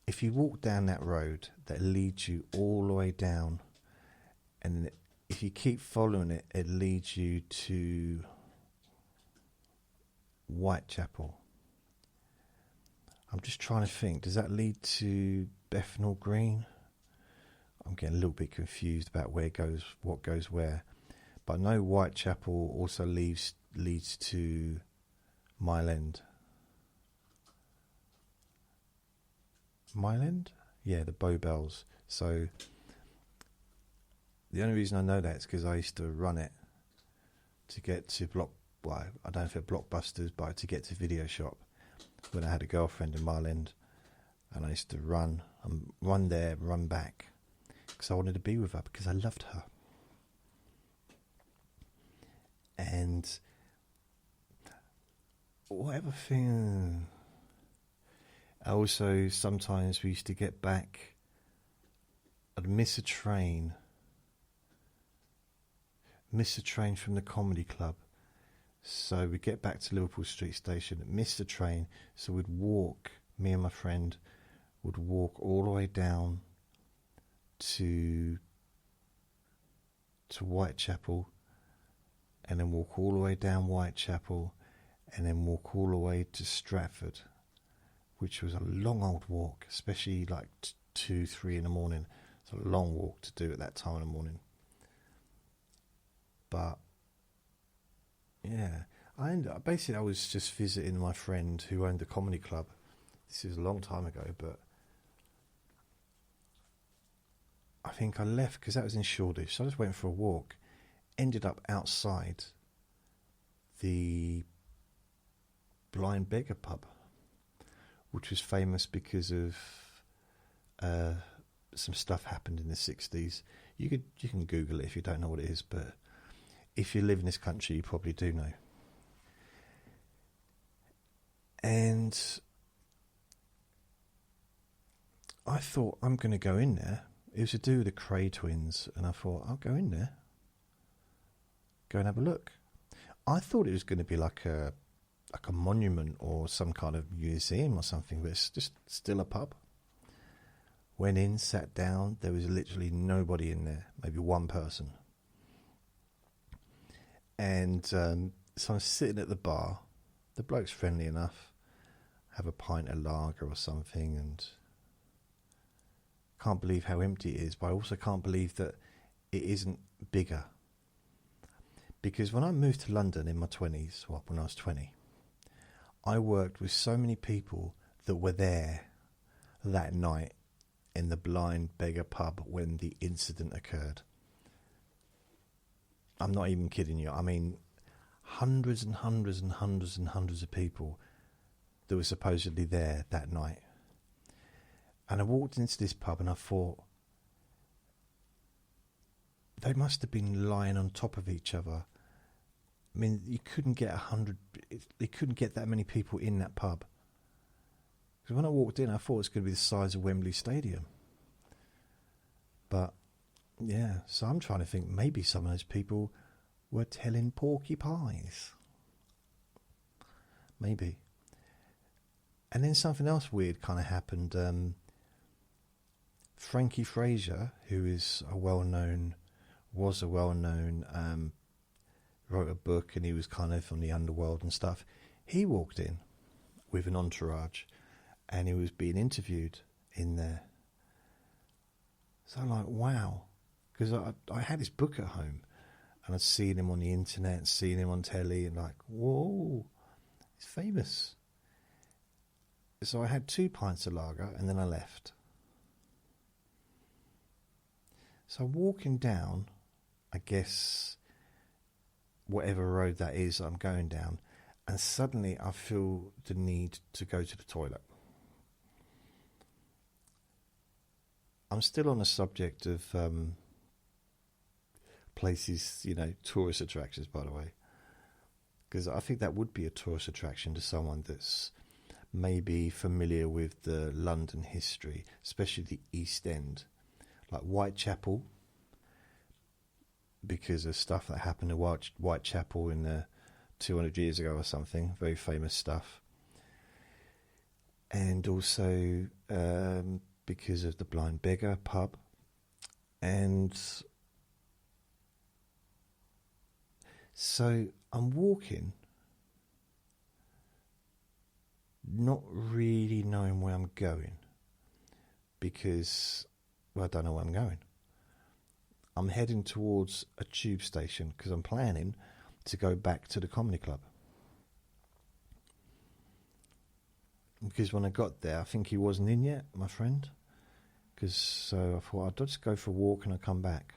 Speaker 1: if you walk down that road that leads you all the way down, and if you keep following it, it leads you to Whitechapel. I'm just trying to think, does that lead to Bethnal Green? I'm getting a little bit confused about what goes where. But I know Whitechapel also leads to Mile End. Mile End? Yeah, the Bow Bells. So the only reason I know that is because I used to run it to get to I don't know if it Blockbusters, but to get to Video Shop when I had a girlfriend in Mile End, and I used to run there, run back, because I wanted to be with her, because I loved her. And whatever thing. Also, sometimes we used to get back, I'd miss a train from the comedy club. So we'd get back to Liverpool Street Station, miss the train, so we'd walk, me and my friend would walk all the way down to Whitechapel, and then walk all the way down Whitechapel, and then walk all the way to Stratford, which was a long old walk, especially like 2-3 in the morning. It's a long walk to do at that time in the morning. But yeah, I was just visiting my friend who owned the comedy club. This was a long time ago, but I think I left because that was in Shoreditch. So I just went for a walk. Ended up outside the Blind Beggar pub, which was famous because of some stuff happened in the 60s. You can Google it if you don't know what it is, but if you live in this country, you probably do know. And I thought, I'm going to go in there. It was to do with the Cray twins, and I thought, I'll go in there, go and have a look. I thought it was going to be like a monument or some kind of museum or something, but it's just still a pub. Went in, sat down, there was literally nobody in there, maybe one person. And so I'm sitting at the bar, the bloke's friendly enough, have a pint of lager or something, and can't believe how empty it is, but I also can't believe that it isn't bigger. Because when I moved to London in my 20s, when I was 20, I worked with so many people that were there that night in the Blind Beggar pub when the incident occurred. I'm not even kidding you. I mean, hundreds and hundreds and hundreds and hundreds of people that were supposedly there that night. And I walked into this pub and I thought, they must have been lying on top of each other. I mean, you couldn't get that many people in that pub. Because when I walked in, I thought it was going to be the size of Wembley Stadium. But yeah, so I'm trying to think, maybe some of those people were telling porcupines. Maybe. And then something else weird kind of happened. Frankie Fraser, who is was a well-known, wrote a book, and he was kind of from the underworld and stuff. He walked in with an entourage, and he was being interviewed in there. So I'm like, wow. Because I had his book at home, and I'd seen him on the internet, seen him on telly, and like, whoa, he's famous. So I had 2 pints of lager, and then I left. So walking down, I guess, whatever road that is I'm going down, and suddenly I feel the need to go to the toilet. I'm still on the subject of places, tourist attractions, by the way, because I think that would be a tourist attraction to someone that's maybe familiar with the London history, especially the East End, like Whitechapel, because of stuff that happened at Whitechapel in 200 years ago or something, very famous stuff. and also because of the Blind Beggar pub. And so I'm walking, not really knowing where I'm going, because, well, I don't know where I'm going. I'm heading towards a tube station because I'm planning to go back to the comedy club. Because when I got there, I think he wasn't in yet, my friend. So I thought I'd just go for a walk and I'll come back.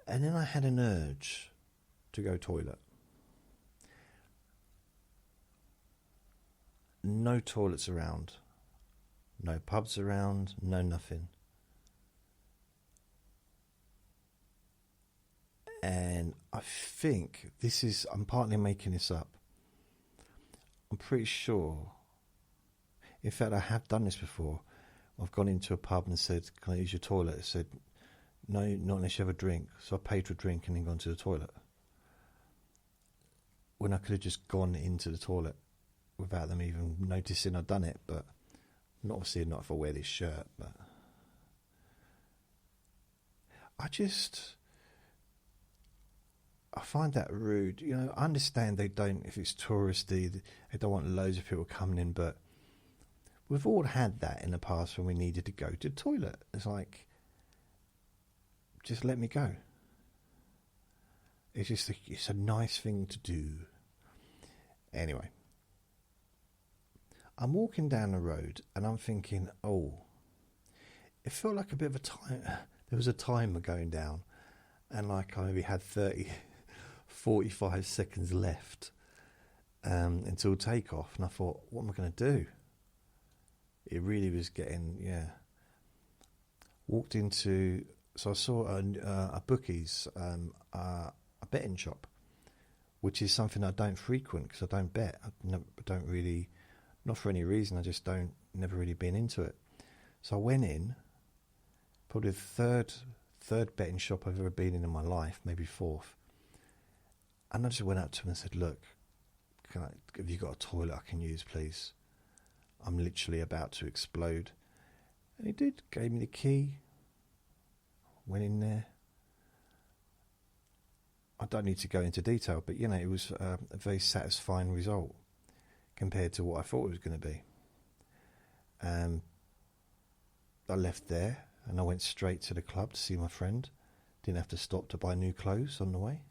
Speaker 1: And then I had an urge to go toilet. No toilets around. No pubs around. No nothing. And I think I'm partly making this up. I'm pretty sure. In fact, I have done this before. I've gone into a pub and said, "Can I use your toilet?" It said, "No, not unless you have a drink." So I paid for a drink and then gone to the toilet. When I could have just gone into the toilet without them even noticing I'd done it. But obviously not if I wear this shirt. But I find that rude. I understand they don't, if it's touristy, they don't want loads of people coming in, but we've all had that in the past when we needed to go to the toilet. It's like, just let me go. It's a nice thing to do. Anyway, I'm walking down the road and I'm thinking, it felt like a bit of a time. There was a timer going down, and like I maybe had 45 seconds left until takeoff, and I thought, what am I going to do? It really was getting, walked into, so I saw a bookies, a betting shop, which is something I don't frequent because I don't bet. I don't really, not for any reason, I just never really been into it. So I went in, probably the third betting shop I've ever been in my life, maybe fourth. And I just went up to him and said, "Look, have you got a toilet I can use, please? I'm literally about to explode." And he did, gave me the key, went in there. I don't need to go into detail, but it was a very satisfying result compared to what I thought it was going to be. I left there and I went straight to the club to see my friend. Didn't have to stop to buy new clothes on the way.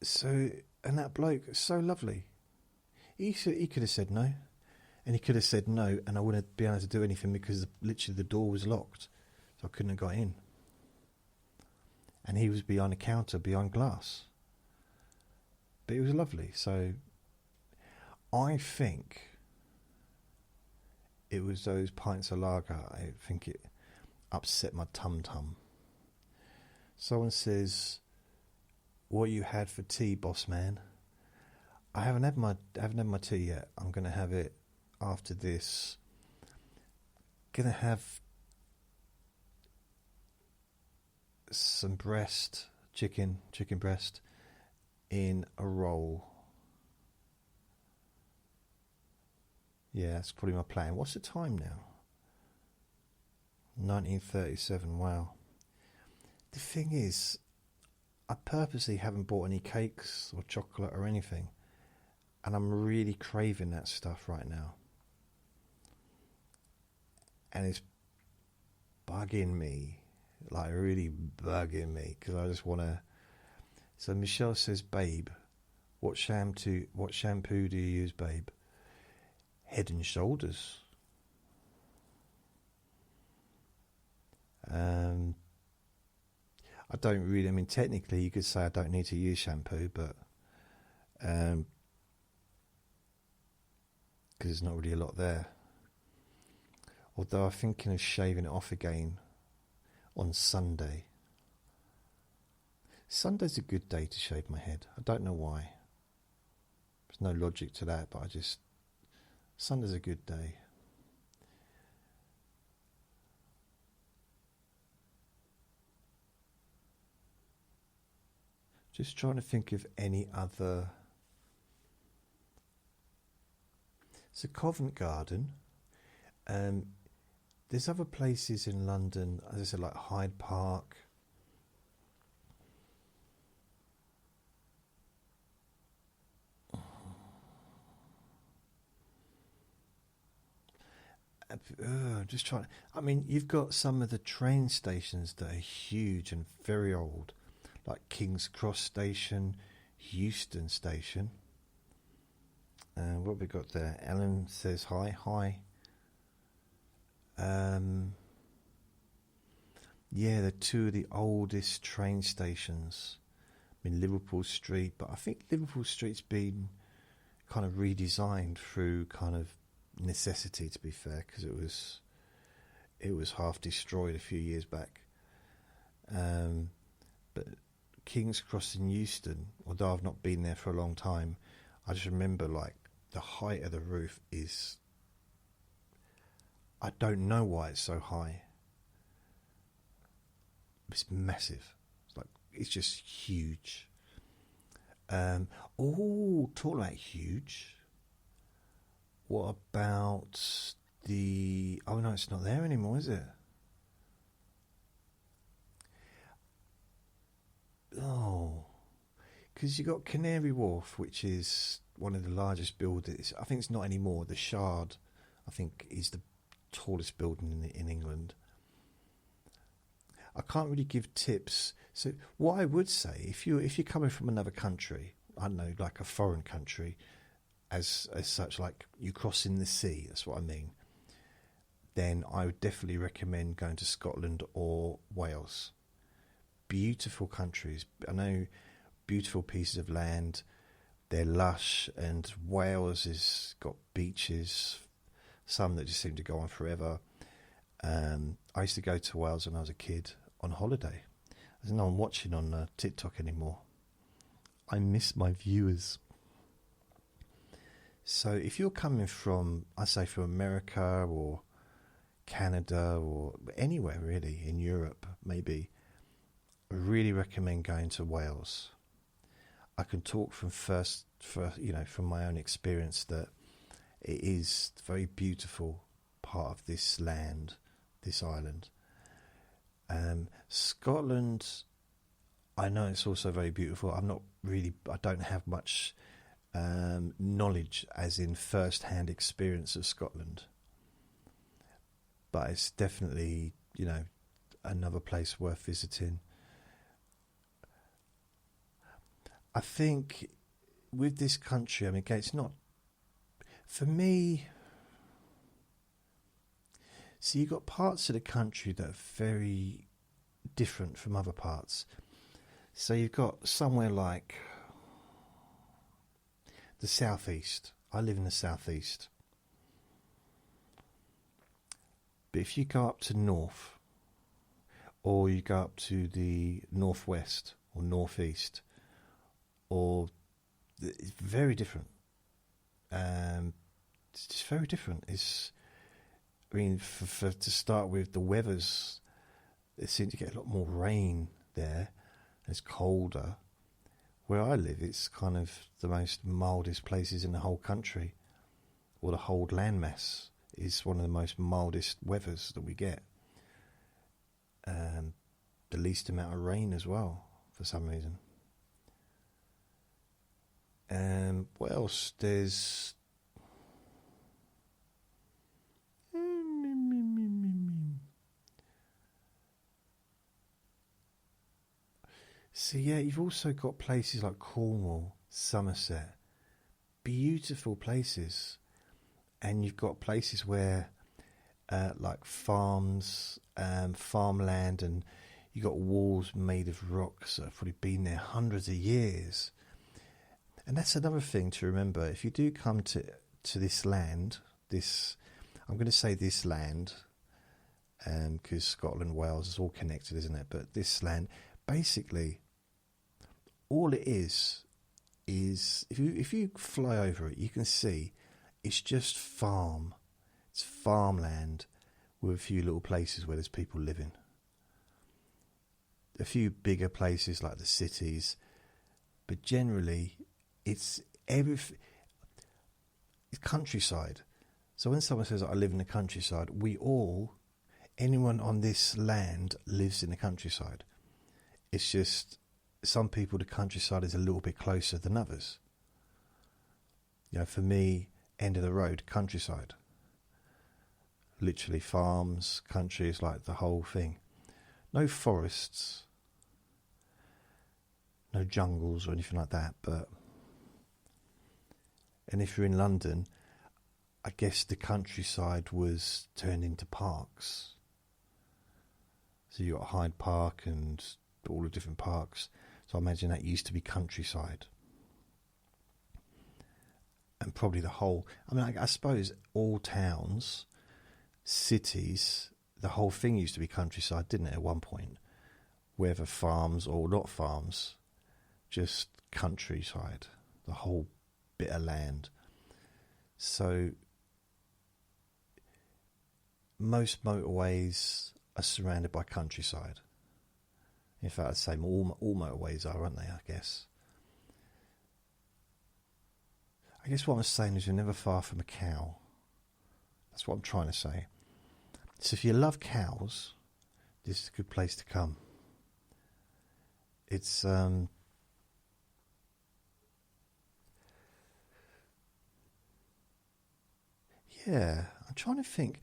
Speaker 1: So, and that bloke, so lovely. He could have said no, and he could have said no, and I wouldn't be able to do anything because literally the door was locked, so I couldn't have got in. And he was behind a counter, behind glass. But it was lovely. So, I think it was those pints of lager. I think it upset my tum-tum. Someone says, "What you had for tea, boss man?" I haven't had my tea yet. I'm going to have it after this. Going to have some chicken breast in a roll. Yeah, that's probably my plan. What's the time now? 19:37. Wow. The thing is, I purposely haven't bought any cakes or chocolate or anything, and I'm really craving that stuff right now. And it's bugging me, like really bugging me, because I just want to. So Michelle says, "Babe, what shampoo do you use, babe?" Head and Shoulders. I don't really, technically you could say I don't need to use shampoo, but because there's not really a lot there. Although I'm thinking of shaving it off again on Sunday. Sunday's a good day to shave my head. I don't know why. There's no logic to that, but Sunday's a good day. Just trying to think of any other. So Covent Garden. There's other places in London, as I said, like Hyde Park. Just trying. I mean, you've got some of the train stations that are huge and very old, like King's Cross Station, Euston Station. What have we got there? Ellen says hi. Yeah, they're two of the oldest train stations. I mean, Liverpool Street, but I think Liverpool Street's been kind of redesigned through kind of necessity, to be fair, because it was half destroyed a few years back. But King's Cross in Euston, although I've not been there for a long time, I just remember like the height of the roof is, I don't know why it's so high. It's massive. It's just huge. Talking about huge. What about the? Oh no, it's not there anymore, is it? Oh, because you got Canary Wharf, which is one of the largest buildings. I think it's not anymore. The Shard, I think, is the tallest building in England. I can't really give tips. So what I would say, if you're coming from another country, I don't know, like a foreign country, as such, like you crossing the sea, that's what I mean, then I would definitely recommend going to Scotland or Wales. Beautiful countries. I know, beautiful pieces of land. They're lush, and Wales has got beaches, some that just seem to go on forever. I used to go to Wales when I was a kid on holiday. There's no one watching on TikTok anymore. I miss my viewers. So if you're coming from, I say from America or Canada or anywhere really in Europe, maybe, I really recommend going to Wales. I can talk from from my own experience that it is a very beautiful part of this land, this island. Scotland, I know it's also very beautiful. I don't have much knowledge, as in first-hand experience of Scotland, but it's definitely, another place worth visiting. I think with this country, I mean, again, it's not, for me. So you've got parts of the country that are very different from other parts. So you've got somewhere like the southeast. I live in the southeast. But if you go up to north, or you go up to the northwest or northeast, it's very different. It's just very different. To start with, the weathers, it seems to get a lot more rain there. It's colder. Where I live, it's kind of the most mildest places in the whole country, or the whole landmass is one of the most mildest weathers that we get. The least amount of rain as well, for some reason. What else? There's... So yeah, you've also got places like Cornwall, Somerset, beautiful places, and you've got places where, like farms, farmland, and you've got walls made of rocks that have probably been there hundreds of years. And that's another thing to remember. If you do come to this land, I'm going to say this land, because Scotland, Wales is all connected, isn't it? But this land, basically, all it is if you fly over it, you can see it's just farm. It's farmland with a few little places where there's people living. A few bigger places like the cities, but generally it's countryside. So when someone says, I live in the countryside, anyone on this land lives in the countryside. It's just some people, the countryside is a little bit closer than others. For me, end of the road, countryside. Literally farms, countries, like the whole thing. No forests, no jungles or anything like that. And if you're in London, I guess the countryside was turned into parks. So you got Hyde Park and all the different parks. So I imagine that used to be countryside. And probably the whole, I suppose all towns, cities, the whole thing used to be countryside, didn't it, at one point? Whether farms or not farms, just countryside, the whole bit of land. So most motorways are surrounded by countryside. In fact, I'd say all motorways are, aren't they, I guess? I guess what I'm saying is you're never far from a cow. That's what I'm trying to say. So if you love cows, this is a good place to come. It's yeah, I'm trying to think.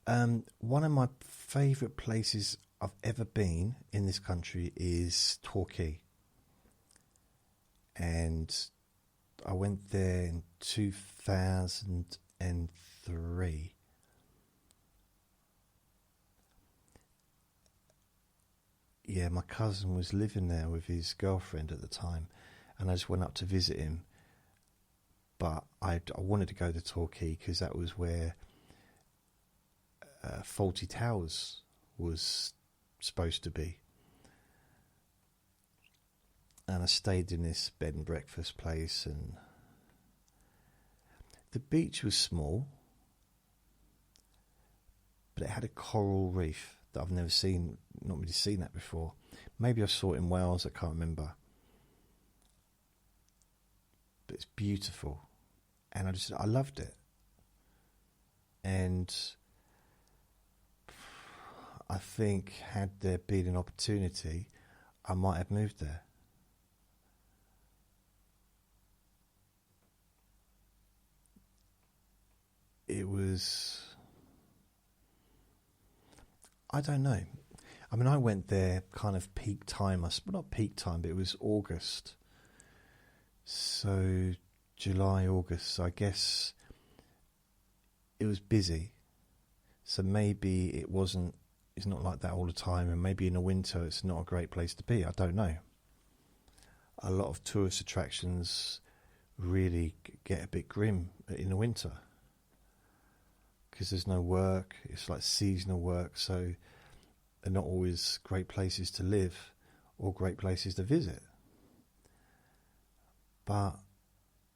Speaker 1: One of my favourite places I've ever been in this country is Torquay. And I went there in 2003. Yeah, my cousin was living there with his girlfriend at the time, and I just went up to visit him. But I wanted to go to Torquay because that was where Fawlty Towers was supposed to be. And I stayed in this bed and breakfast place, and the beach was small, but it had a coral reef that I've never seen, not really seen that before. Maybe I saw it in Wales, I can't remember. But it's beautiful, and I loved it. And I think had there been an opportunity, I might have moved there. It was, I don't know. I went there kind of peak time. Well, not peak time, but it was August. So July, August. So I guess it was busy. So maybe it's not like that all the time. And maybe in the winter it's not a great place to be. I don't know. A lot of tourist attractions really get a bit grim in the winter, because there's no work. It's like seasonal work, so they're not always great places to live or great places to visit. But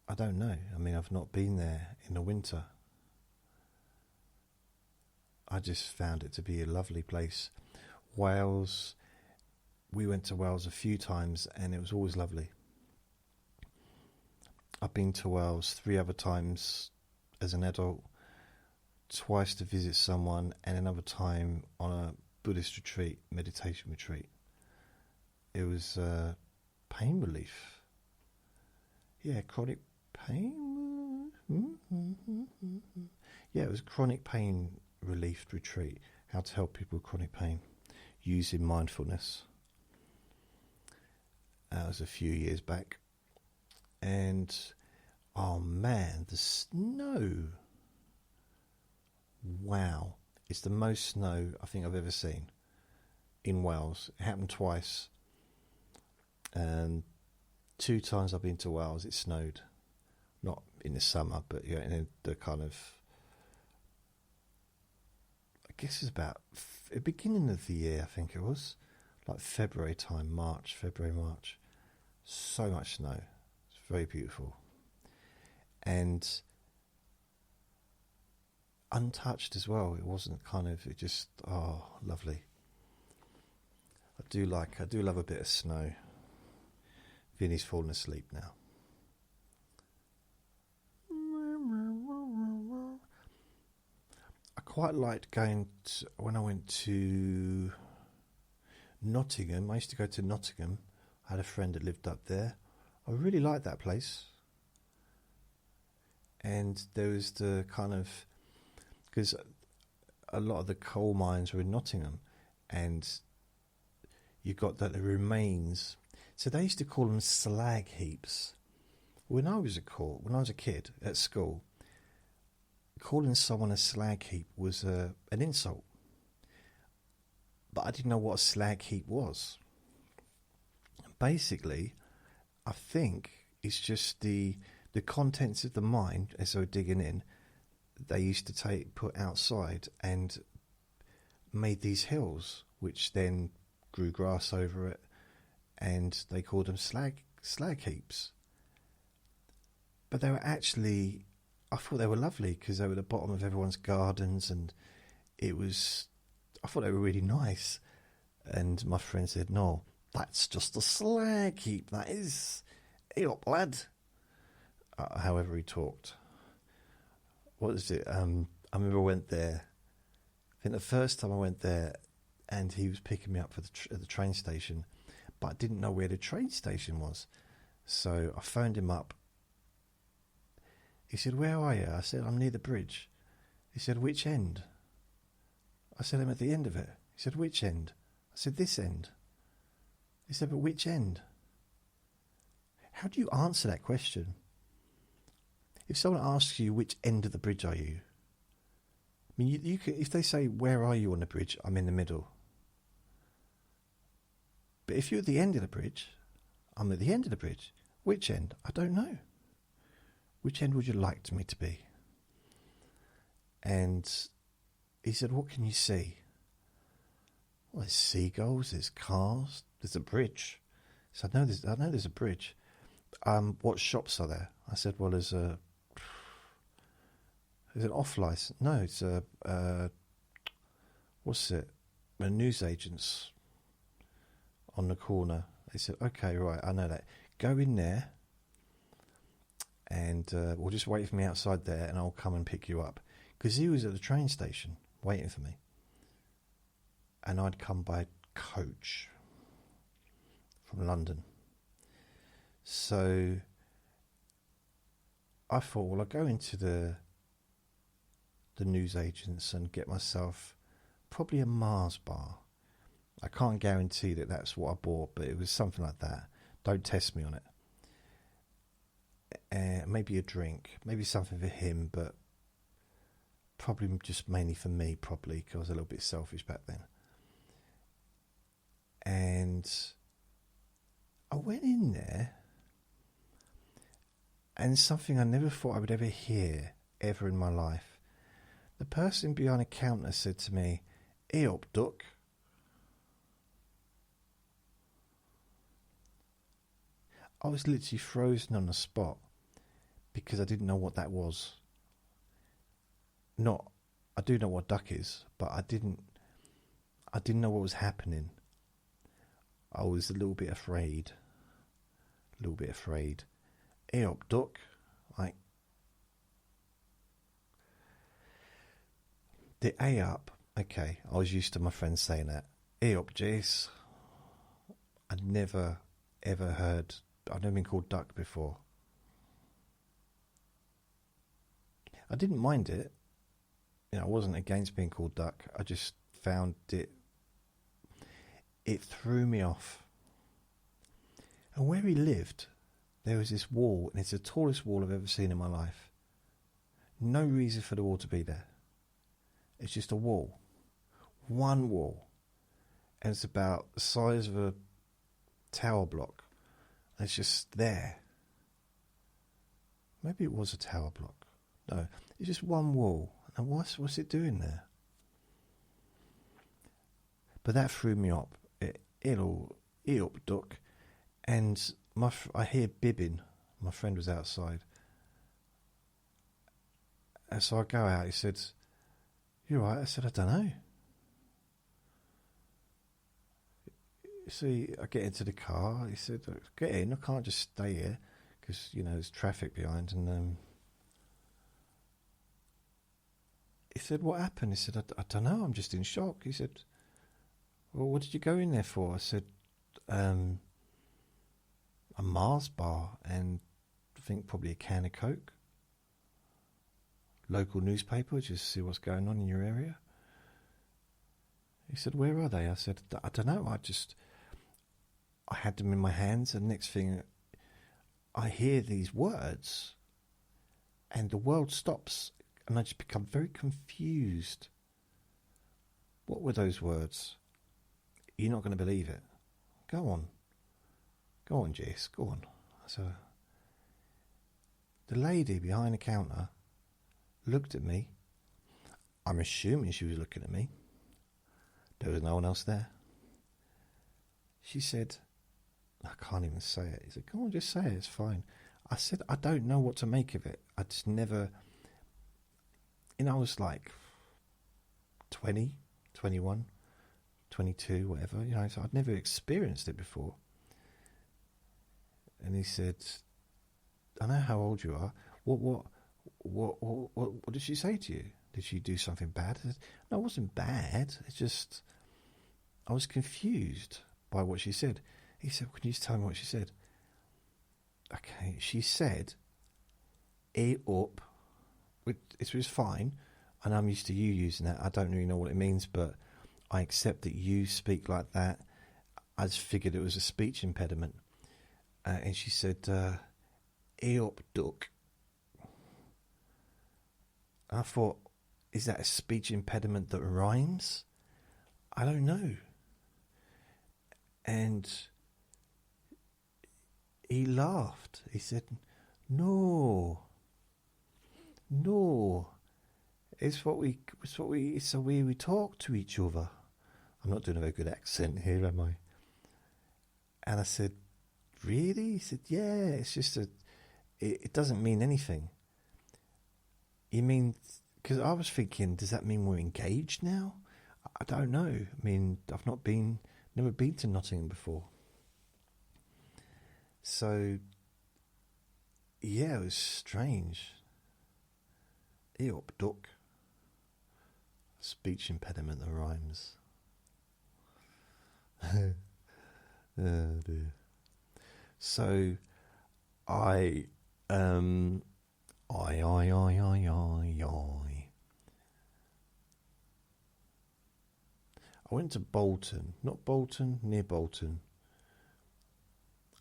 Speaker 1: I don't know. I've not been there in the winter. I just found it to be a lovely place. Wales, we went to Wales a few times and it was always lovely. I've been to Wales 3 other times as an adult, twice to visit someone, and another time on a Buddhist retreat, meditation retreat. It was pain relief. Yeah, chronic pain. Yeah, it was chronic pain relief retreat. How to help people with chronic pain using mindfulness. That was a few years back. And oh man, the snow. Wow, it's the most snow I think I've ever seen in Wales. It happened twice, and 2 times I've been to Wales it snowed. Not in the summer, but in the kind of, I guess it's about the beginning of the year, I think it was, like February time, February, March. So much snow. It's very beautiful. And untouched as well. It wasn't kind of, it just, oh, lovely. I do love a bit of snow. Vinny's fallen asleep now. I quite liked going to, when I went to Nottingham. I used to go to Nottingham. I had a friend that lived up there. I really liked that place. And there was the kind of, because a lot of the coal mines were in Nottingham, and you got the remains. So they used to call them slag heaps. When I was a kid at school, calling someone a slag heap was an insult. But I didn't know what a slag heap was. Basically, I think it's just the contents of the mine, as they were digging in, they used to put outside and made these hills, which then grew grass over it, and they called them slag heaps. But they were actually, I thought they were lovely because they were at the bottom of everyone's gardens, and I thought they were really nice. And my friend said, "No, that's just a slag heap, that is. Hey up, lad." However he talked. What is it? I remember I went there. I think the first time I went there, and he was picking me up at the train station, but I didn't know where the train station was. So I phoned him up. He said, "Where are you?" I said, "I'm near the bridge." He said, "Which end?" I said, "I'm at the end of it." He said, "Which end?" I said, "This end." He said, "But which end?" How do you answer that question? If someone asks you, which end of the bridge are you? I mean, you could, if they say, "Where are you on the bridge?" I'm in the middle. But if you're at the end of the bridge, I'm at the end of the bridge. Which end? I don't know. Which end would you like me to be? And he said, "What can you see?" Well, there's seagulls, there's cars, there's a bridge. So I know there's a bridge. What shops are there? I said, "Well, there's an off license." No, it's what's it? A newsagent's on the corner. They said, "Okay, right, I know that. Go in there, and we'll just wait for me outside there, and I'll come and pick you up." Because he was at the train station waiting for me, and I'd come by coach from London. So I thought, well, I'll go into the newsagents and get myself probably a Mars bar. I can't guarantee that that's what I bought, but it was something like that. Don't test me on it. Maybe a drink, maybe something for him, but probably just mainly for me, probably, because I was a little bit selfish back then. And I went in there, and something I never thought I would ever hear ever in my life. The person behind the counter said to me, "Hey up, duck." I was literally frozen on the spot because I didn't know what that was. I do know what duck is, but I didn't know what was happening. I was a little bit afraid. Hey up, duck. Like, the A up, okay, I was used to my friends saying that. Hey up, Jace. I'd never been called duck before. I didn't mind it. I wasn't against being called duck. I just found it threw me off. And where he lived, there was this wall, and it's the tallest wall I've ever seen in my life. No reason for the wall to be there. It's just a wall. One wall. And it's about the size of a tower block. And it's just there. Maybe it was a tower block. No, it's just one wall. And what's it doing there? But that threw me up. It'll up, duck. And I hear bibbing. My friend was outside. And so I go out. He said, "You all right?" I said, "I don't know." I get into the car. He said, get in, I can't just stay here because, there's traffic behind. And he said, what happened? He said, I don't know, I'm just in shock. He said, well, what did you go in there for? I said, a Mars bar and I think probably a can of Coke. Local newspaper, just see what's going on in your area. He said, where are they? I said, I don't know, I had them in my hands, and next thing I hear these words and the world stops and I just become very confused. What were those words? You're not going to believe it. Go on, Jess, go on. So the lady behind the counter looked at me. I'm assuming she was looking at me. There was no one else there. She said, I can't even say it. He said, come on, just say it, it's fine. I said, I don't know what to make of it. I just never, I was like 20, 21, 22, whatever, so I'd never experienced it before. And he said, I know how old you are. What did she say to you? Did she do something bad? I said, no, it wasn't bad. It's just, I was confused by what she said. He said, well, can you just tell me what she said? Okay, she said, "E up," it was fine, and I'm used to you using that. I don't really know what it means, but I accept that you speak like that. I just figured it was a speech impediment. And she said, "E up, duck." I thought, is that a speech impediment that rhymes? I don't know. And he laughed. He said, no, it's the way we talk to each other. I'm not doing a very good accent here, am I? And I said, really? He said, yeah, it's just it doesn't mean anything. You mean, because I was thinking, does that mean we're engaged now? I don't know. I mean, I've never been to Nottingham before. So, yeah, it was strange. Eop, duck. Speech impediment that rhymes. Oh dear. So, I went to Bolton, not Bolton, near Bolton.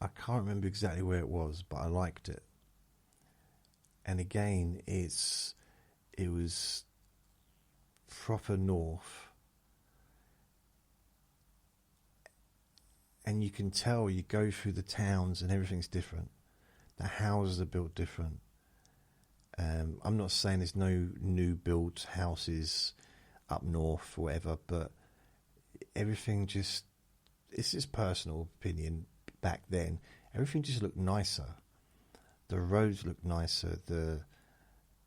Speaker 1: I can't remember exactly where it was, but I liked it. And again, it was proper north. And you can tell, you go through the towns and everything's different. The houses are built different. I'm not saying there's no new built houses up north or whatever, but everything just, it's just personal opinion. Back then, everything just looked nicer. The roads looked nicer. The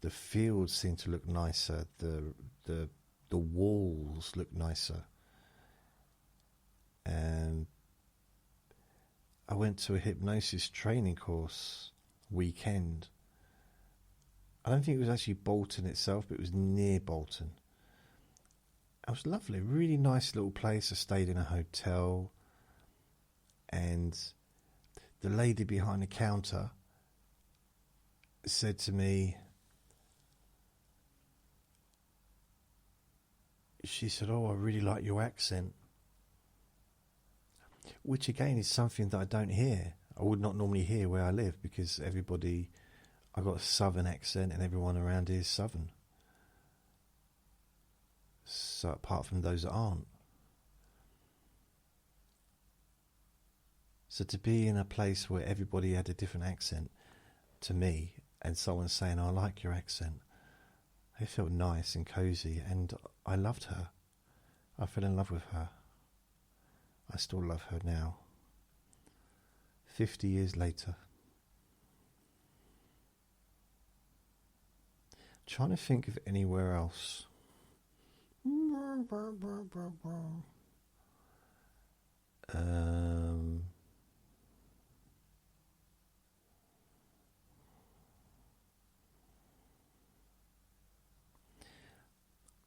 Speaker 1: fields seemed to look nicer. The walls looked nicer. And I went to a hypnosis training course weekend. I don't think it was actually Bolton itself, but it was near Bolton. It was lovely, really nice little place. I stayed in a hotel, and the lady behind the counter said to me, she said, "Oh, I really like your accent," which again is something that I don't hear. I would not normally hear where I live, because I got a southern accent and everyone around here is southern. So apart from those that aren't. So to be in a place where everybody had a different accent to me, and someone saying, "I like your accent," it felt nice and cozy, and I loved her. I fell in love with her. I still love her now. 50 years later. Trying to think of anywhere else. Um,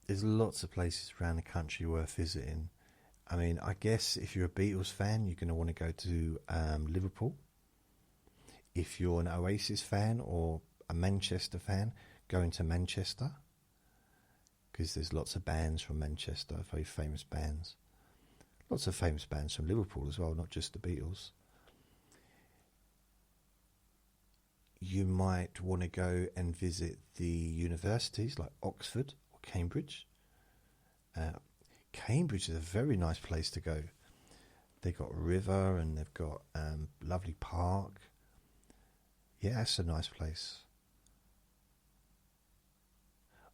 Speaker 1: there's lots of places around the country worth visiting. I mean, I guess if you're a Beatles fan, you're going to want to go to Liverpool. If you're an Oasis fan or a Manchester fan, go into Manchester, because there's lots of bands from Manchester, very famous bands. Lots of famous bands from Liverpool as well, not just the Beatles. You might want to go and visit the universities like Oxford or Cambridge. Cambridge is a very nice place to go. They've got a river and they've got lovely park. Yeah, it's a nice place.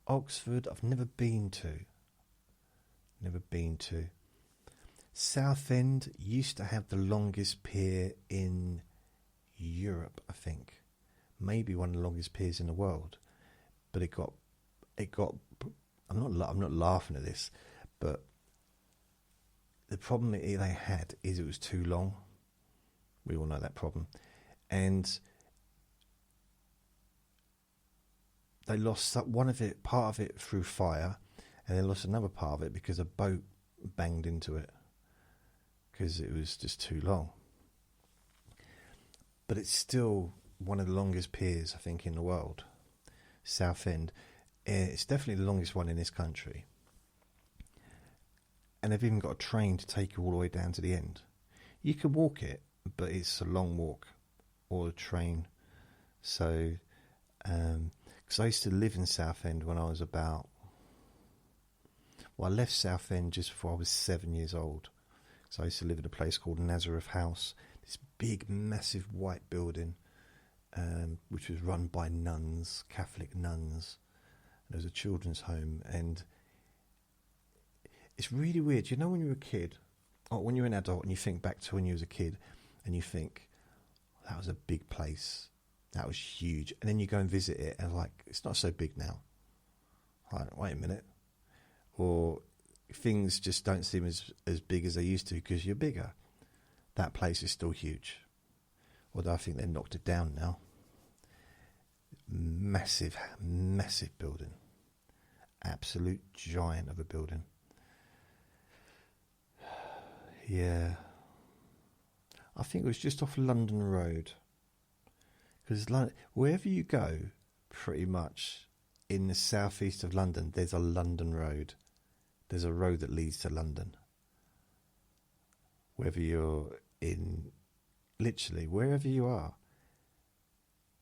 Speaker 1: Oxford, I've never been to. Southend used to have the longest pier in Europe, I think. Maybe one of the longest piers in the world. But it got. I'm not laughing at this, but the problem they had is it was too long. We all know that problem, and they lost part of it through fire, and they lost another part of it because a boat banged into it because it was just too long. But it's still one of the longest piers, I think, in the world. Southend. It's definitely the longest one in this country. And they've even got a train to take you all the way down to the end. You can walk it, but it's a long walk, or a train. So, because I used to live in Southend when I was I left Southend just before I was 7 years old. So I used to live in a place called Nazareth House, this big, massive white building, which was run by nuns, Catholic nuns. There was a children's home, and it's really weird. You know, when you're a kid, or when you're an adult, and you think back to when you was a kid, and you think, that was a big place, that was huge, and then you go and visit it, and like, it's not so big now. Like, wait a minute. Or things just don't seem as big as they used to because you're bigger. That place is still huge. Although I think they've knocked it down now. Massive, massive building. Absolute giant of a building. Yeah. I think it was just off London Road. Because wherever you go, pretty much in the southeast of London, there's a London Road. There's a road that leads to London. Whether you're in, literally, wherever you are,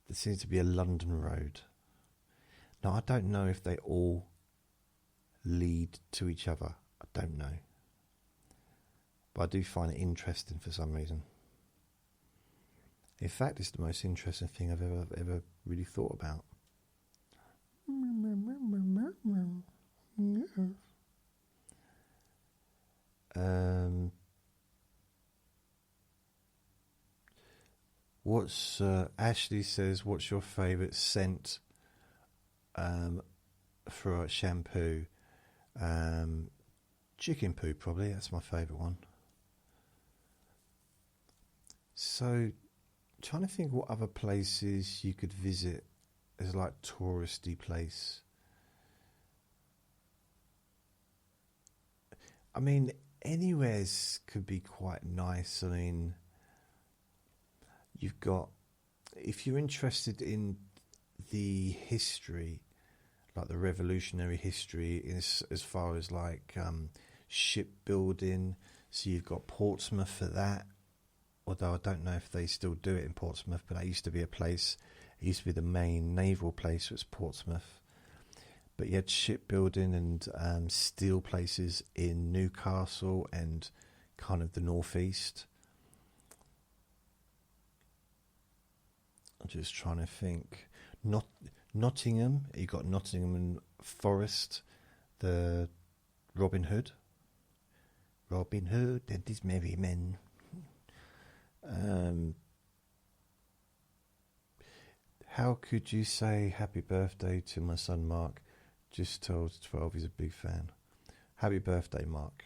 Speaker 1: there seems to be a London Road. Now, I don't know if they all lead to each other. I don't know. But I do find it interesting for some reason. In fact, it's the most interesting thing I've ever really thought about. What's Ashley says, what's your favourite scent for a shampoo? Chicken poo, probably. That's my favourite one. So, trying to think what other places you could visit as like touristy place. I mean, anywhere's could be quite nice. I mean, you've got, if you're interested in the history, like the revolutionary history, as far as like shipbuilding, so you've got Portsmouth for that. Although I don't know if they still do it in Portsmouth, but that used to be a place. It used to be the main naval place, was Portsmouth. But you had shipbuilding and steel places in Newcastle and kind of the northeast. I'm just trying to think. Nottingham, you got Nottingham and Forest, the Robin Hood and his merry men. How could you say happy birthday to my son Mark? Just told 12 he's a big fan. Happy birthday, Mark.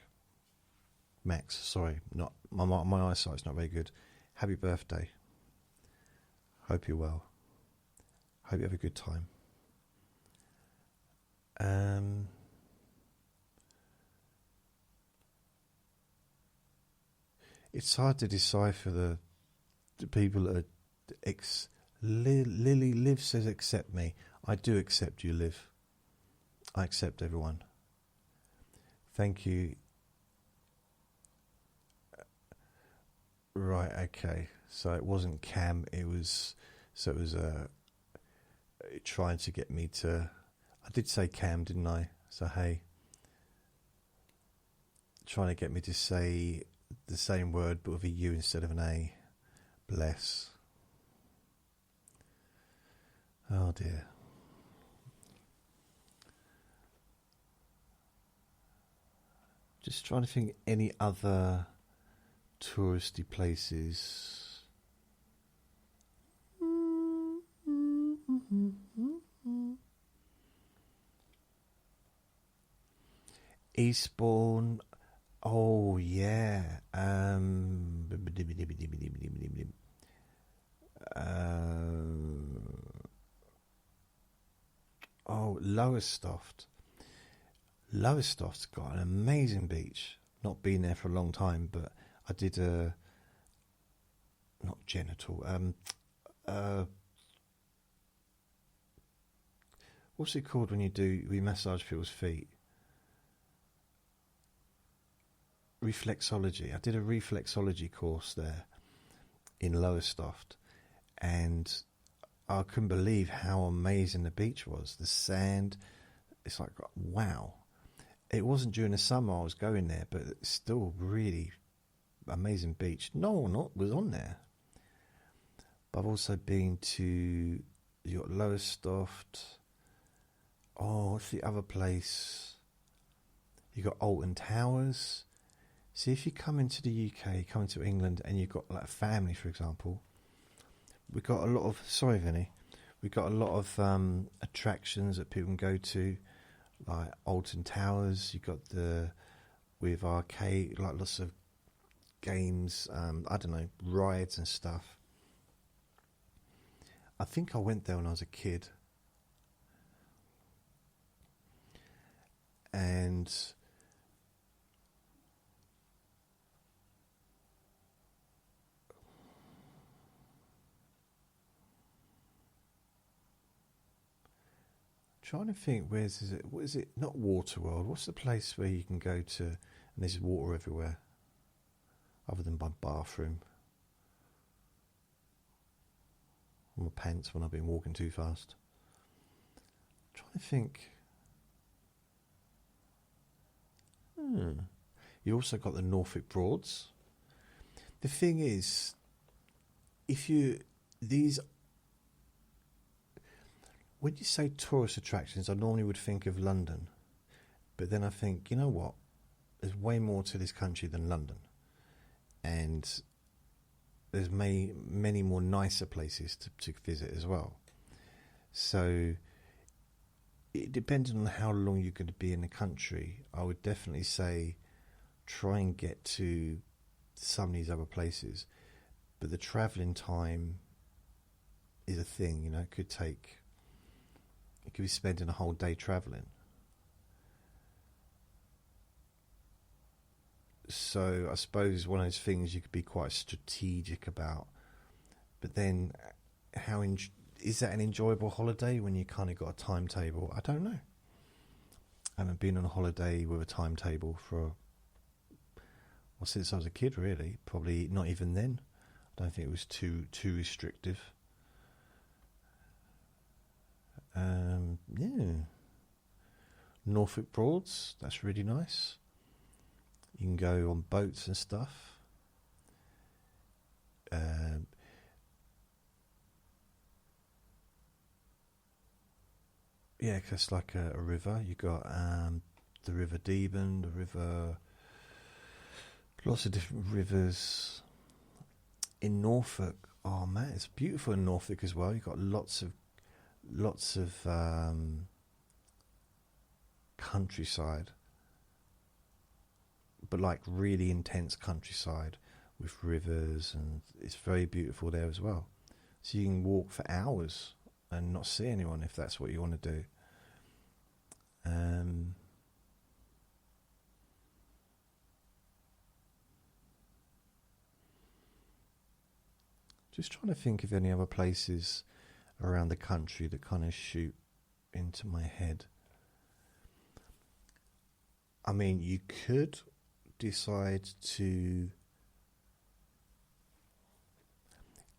Speaker 1: Max, sorry, not my eyesight's not very good. Happy birthday. Hope you're well. Hope you have a good time. It's hard to decipher the people that are Lily Liv says accept me. I do accept you, Liv. I accept everyone. Thank you. Right, okay. So it wasn't Cam, it was trying to get me to, I did say Cam, didn't I? So hey, trying to get me to say the same word but with a U instead of an A. Bless. Oh dear. Just trying to think any other touristy places. Eastbourne. Oh yeah. Lowestoft. Lowestoft's got an amazing beach. Not been there for a long time, but I did not genital. What's it called when we massage people's feet? Reflexology. I did a reflexology course there in Lowestoft, and I couldn't believe how amazing the beach was. The sand, it's like, wow. It wasn't during the summer I was going there, but it's still really amazing beach. No one was on there. But I've also been to Lowestoft. Oh, what's the other place? You got Alton Towers. See, if you come into the UK, come into England, and you've got like a family, for example, we've got a lot of, sorry Vinny, we've got a lot of attractions that people can go to, like Alton Towers. You've got with arcade, like lots of games, I don't know, rides and stuff. I think I went there when I was a kid. And trying to think, what is it? Not Waterworld. What's the place where you can go to and there's water everywhere, other than my bathroom? On my pants when I've been walking too fast. Trying to think. You also got the Norfolk Broads. The thing is, when you say tourist attractions, I normally would think of London, but then I think, you know what? There's way more to this country than London, and there's many more nicer places to visit as well. So it depends on how long you're going to be in the country. I would definitely say try and get to some of these other places, but the travelling time is a thing. It could be spending a whole day travelling. So I suppose one of those things you could be quite strategic about, but then is that an enjoyable holiday when you kind of got a timetable? I don't know. I haven't been on a holiday with a timetable since I was a kid, really. Probably not even then. I don't think it was too restrictive. Yeah. Norfolk Broads, that's really nice. You can go on boats and stuff. Yeah, cause it's like a river. You got the River Deben, lots of different rivers in Norfolk. Oh man, it's beautiful in Norfolk as well. You've got lots of countryside, but like really intense countryside with rivers, and it's very beautiful there as well. So you can walk for hours and not see anyone if that's what you want to do. Just trying to think of any other places around the country that kind of shoot into my head. I mean, you could decide to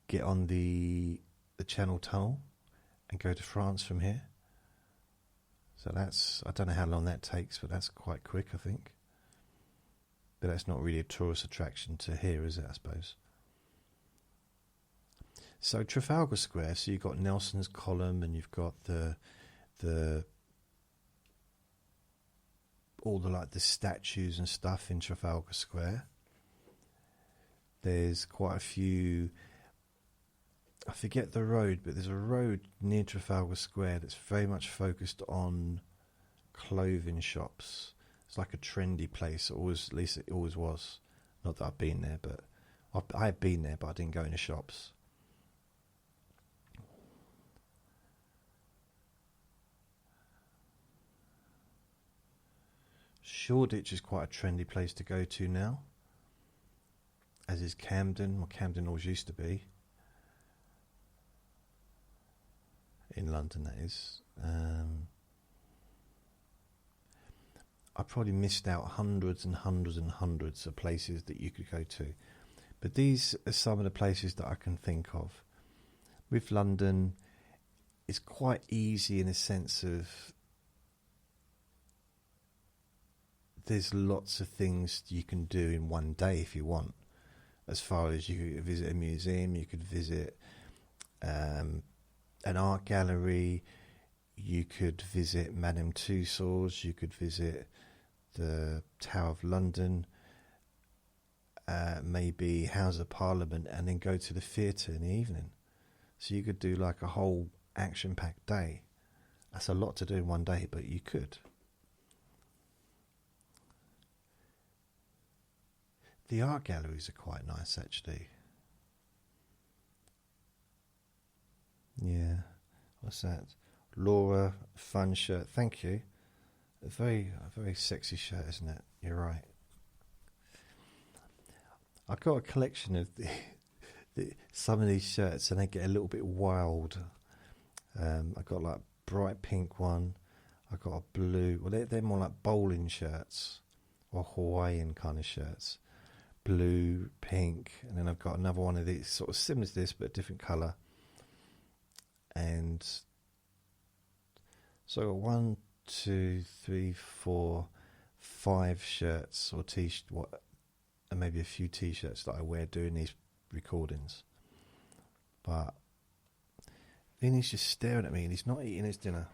Speaker 1: get on the Channel Tunnel and go to France from here. So that's, I don't know how long that takes, but that's quite quick, I think. But that's not really a tourist attraction to here, is it, I suppose? So Trafalgar Square, so you've got Nelson's Column, and you've got the all the like the statues and stuff in Trafalgar Square. There's quite a few, I forget the road, but there's a road near Trafalgar Square that's very much focused on clothing shops. It's like a trendy place, always, at least it always was. Not that I've been there, but I've been there, but I didn't go in the shops. Shoreditch is quite a trendy place to go to now, as is Camden. Well, Camden always used to be. In London, that is. I probably missed out hundreds and hundreds and hundreds of places that you could go to. But these are some of the places that I can think of. With London, it's quite easy in the sense of there's lots of things you can do in one day if you want. As far as you could visit a museum, you could visit an art gallery, you could visit Madame Tussauds, you could visit the Tower of London, maybe House of Parliament, and then go to the theatre in the evening. So you could do like a whole action-packed day. That's a lot to do in one day, but you could. The art galleries are quite nice, actually. Yeah. What's that? Laura, fun shirt. Thank you. A very sexy shirt, isn't it? You're right. I've got a collection of some of these shirts, and they get a little bit wild. I've got like bright pink one. I've got a blue. Well, they're more like bowling shirts or Hawaiian kind of shirts. Blue, pink, and then I've got another one of these, sort of similar to this, but a different colour. And so I got 1, 2, 3, 4, 5 shirts or and maybe a few t-shirts that I wear doing these recordings. But then he's just staring at me, and he's not eating his dinner.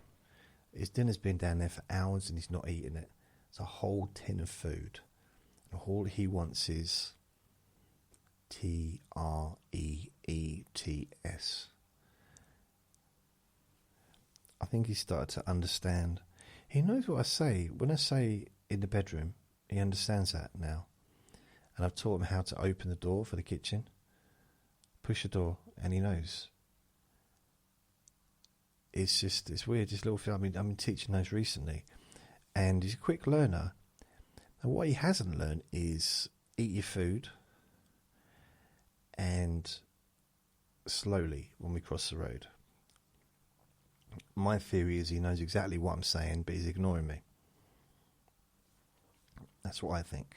Speaker 1: His dinner's been down there for hours, and he's not eating it. It's a whole tin of food. All he wants is TREETS. I think he started to understand. He knows what I say. When I say in the bedroom, he understands that now. And I've taught him how to open the door for the kitchen. Push the door, and he knows. It's weird, this little thing. I've been teaching those recently. And he's a quick learner. And what he hasn't learned is eat your food and slowly when we cross the road. My theory is he knows exactly what I'm saying, but he's ignoring me. That's what I think.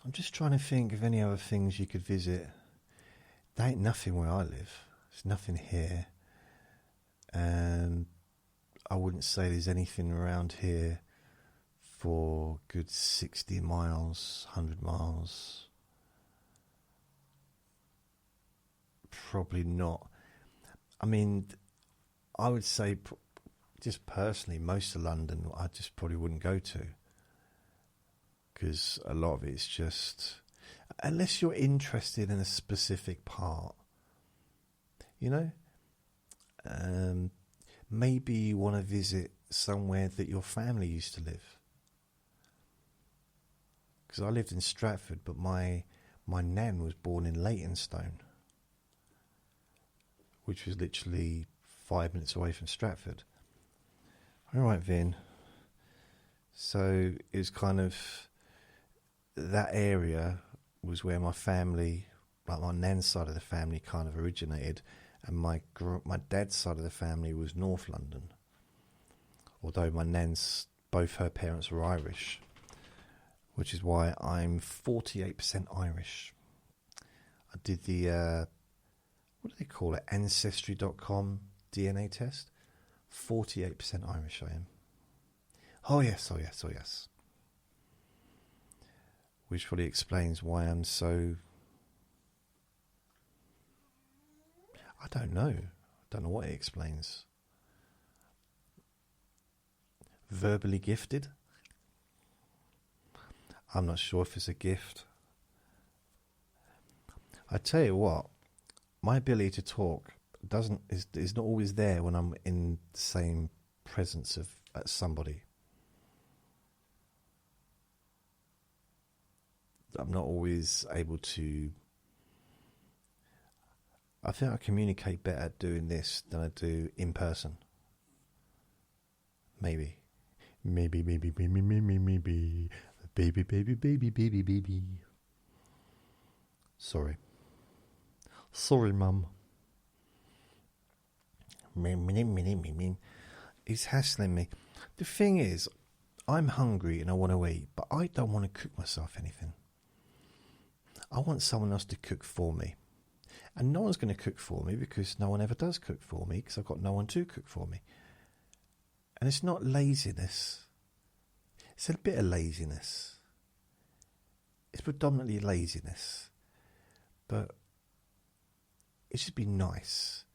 Speaker 1: I'm just trying to think of any other things you could visit. There ain't nothing where I live. There's nothing here. And I wouldn't say there's anything around here for good 60 miles, 100 miles. Probably not. I mean, I would say, just personally, most of London I just probably wouldn't go to. Because a lot of it's just, unless you're interested in a specific part, you know, maybe you want to visit somewhere that your family used to live. because I lived in Stratford, but my nan was born in Leytonstone, which was literally 5 minutes away from Stratford. All right, Vin. So it was kind of, that area was where my family, like my nan's side of the family, kind of originated, and my dad's side of the family was North London. Although my nan's, both her parents were Irish, which is why I'm 48% Irish. I did the, what do they call it, Ancestry.com DNA test. 48% Irish I am. Oh yes, oh yes, oh yes. Which probably explains why I'm so... I don't know. I don't know what it explains. Verbally gifted? I'm not sure if it's a gift. I tell you what, my ability to talk is not always there when I'm in the same presence of somebody. I'm not always able to... I think I communicate better doing this than I do in person. Maybe. Maybe. Baby. Sorry, Mum. It's hassling me. The thing is, I'm hungry and I want to eat, but I don't want to cook myself anything. I want someone else to cook for me. And no one's going to cook for me because no one ever does cook for me because I've got no one to cook for me. And it's not laziness. It's a bit of laziness. It's predominantly laziness. But it should be nice.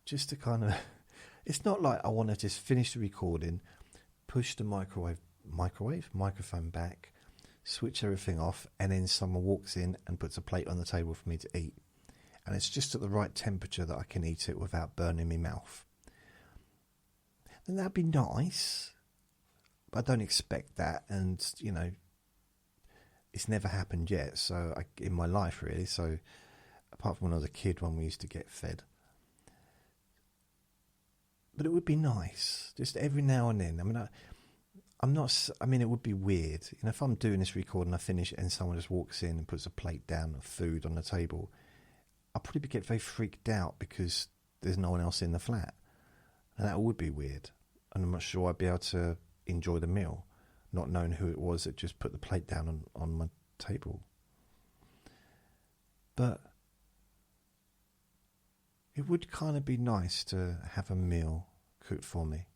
Speaker 1: Just to kind of... It's not like I want to just finish the recording, push the microphone back, switch everything off, and then someone walks in and puts a plate on the table for me to eat. And it's just at the right temperature that I can eat it without burning my mouth. Then that'd be nice. But I don't expect that. And, you know, it's never happened yet. So in my life, really. So apart from when I was a kid, when we used to get fed. But it would be nice. Just every now and then. I mean, it would be weird. You know, if I'm doing this recording, I finish it and someone just walks in and puts a plate down of food on the table, I'll probably get very freaked out because there's no one else in the flat. And that would be weird. And I'm not sure I'd be able to enjoy the meal, not knowing who it was that just put the plate down on my table. But it would kind of be nice to have a meal cooked for me.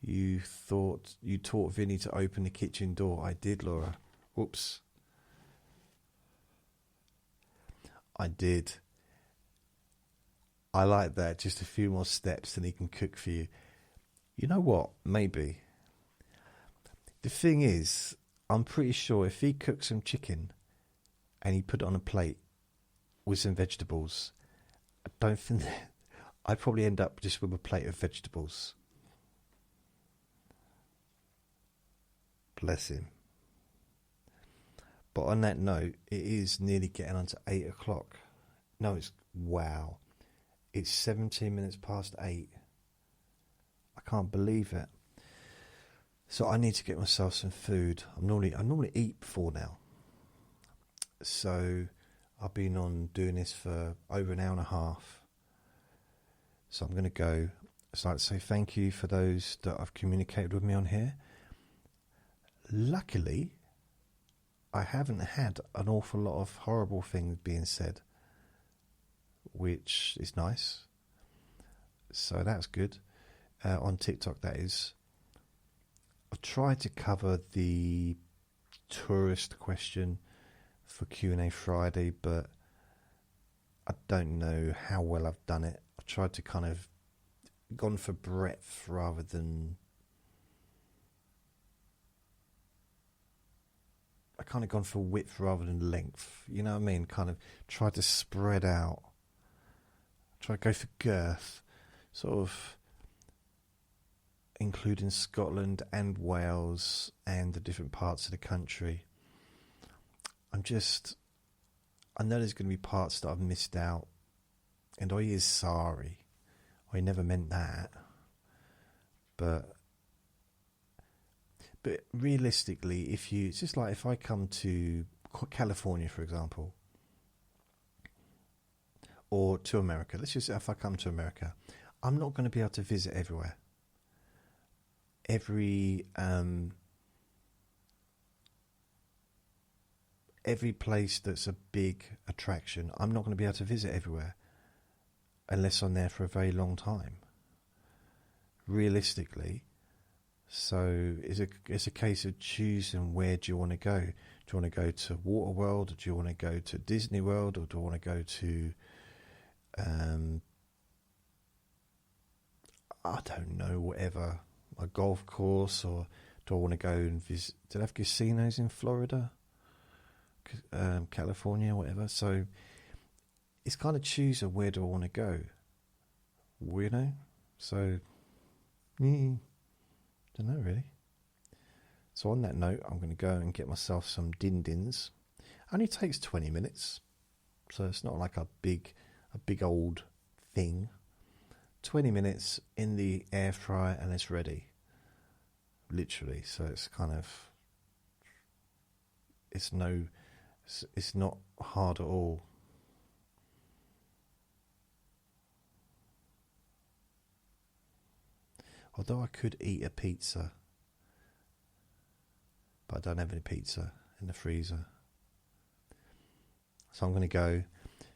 Speaker 1: You taught Vinny to open the kitchen door. I did, Laura. Whoops. I did. I like that. Just a few more steps and he can cook for you. You know what? Maybe. The thing is, I'm pretty sure if he cooked some chicken and he put it on a plate with some vegetables, I don't think I'd probably end up just with a plate of vegetables. Bless him. But on that note, it is nearly getting on to 8 o'clock. No, wow. It's 17 minutes past 8. I can't believe it. So I need to get myself some food. I normally eat before now. So I've been on doing this for over an hour and a half. So I'm going to go. So I'd like to say thank you for those that have communicated with me on here. Luckily, I haven't had an awful lot of horrible things being said, which is nice. So that's good. On TikTok, that is. I've tried to cover the tourist question for Q&A Friday, but I don't know how well I've done it. I've tried to kind of gone for breadth rather than... I kind of gone for width rather than length. You know what I mean? Kind of tried to spread out. Try to go for girth. Sort of including Scotland and Wales and the different parts of the country. I know there's going to be parts that I've missed out, and I is sorry. I never meant that. But realistically, it's just like if I come to California, for example, or to America, let's just say if I come to America, I'm not going to be able to visit everywhere. Every place that's a big attraction, I'm not going to be able to visit everywhere unless I'm there for a very long time. Realistically, so it's a case of choosing where do you want to go. Do you want to go to Waterworld, or do you want to go to Disney World, or do you want to go to I don't know, whatever, a golf course, or do I want to go and visit? Do they have casinos in Florida, California, whatever? So it's kind of choosing where do I want to go, you know? So, don't know really. So on that note, I'm going to go and get myself some din-dins. Only takes 20 minutes, so it's not like a big old thing. 20 minutes in the air fryer and it's ready. Literally. So it's kind of, it's not hard at all. Although I could eat a pizza, but I don't have any pizza in the freezer. So I'm going to go.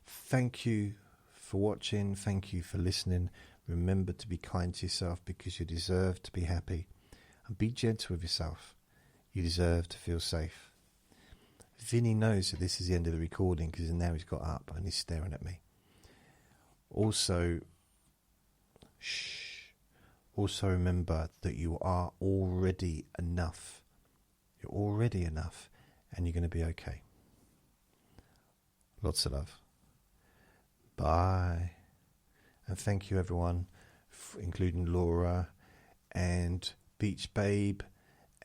Speaker 1: Thank you for watching. Thank you for listening. Remember to be kind to yourself, because you deserve to be happy. And be gentle with yourself. You deserve to feel safe. Vinny knows that this is the end of the recording, because now he's got up and he's staring at me. Also, also remember that you are already enough. You're already enough, and you're going to be okay. Lots of love. Bye. And thank you everyone, including Laura and Beach Babe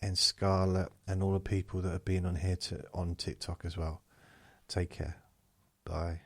Speaker 1: and Scarlett and all the people that have been on here on TikTok as well. Take care. Bye.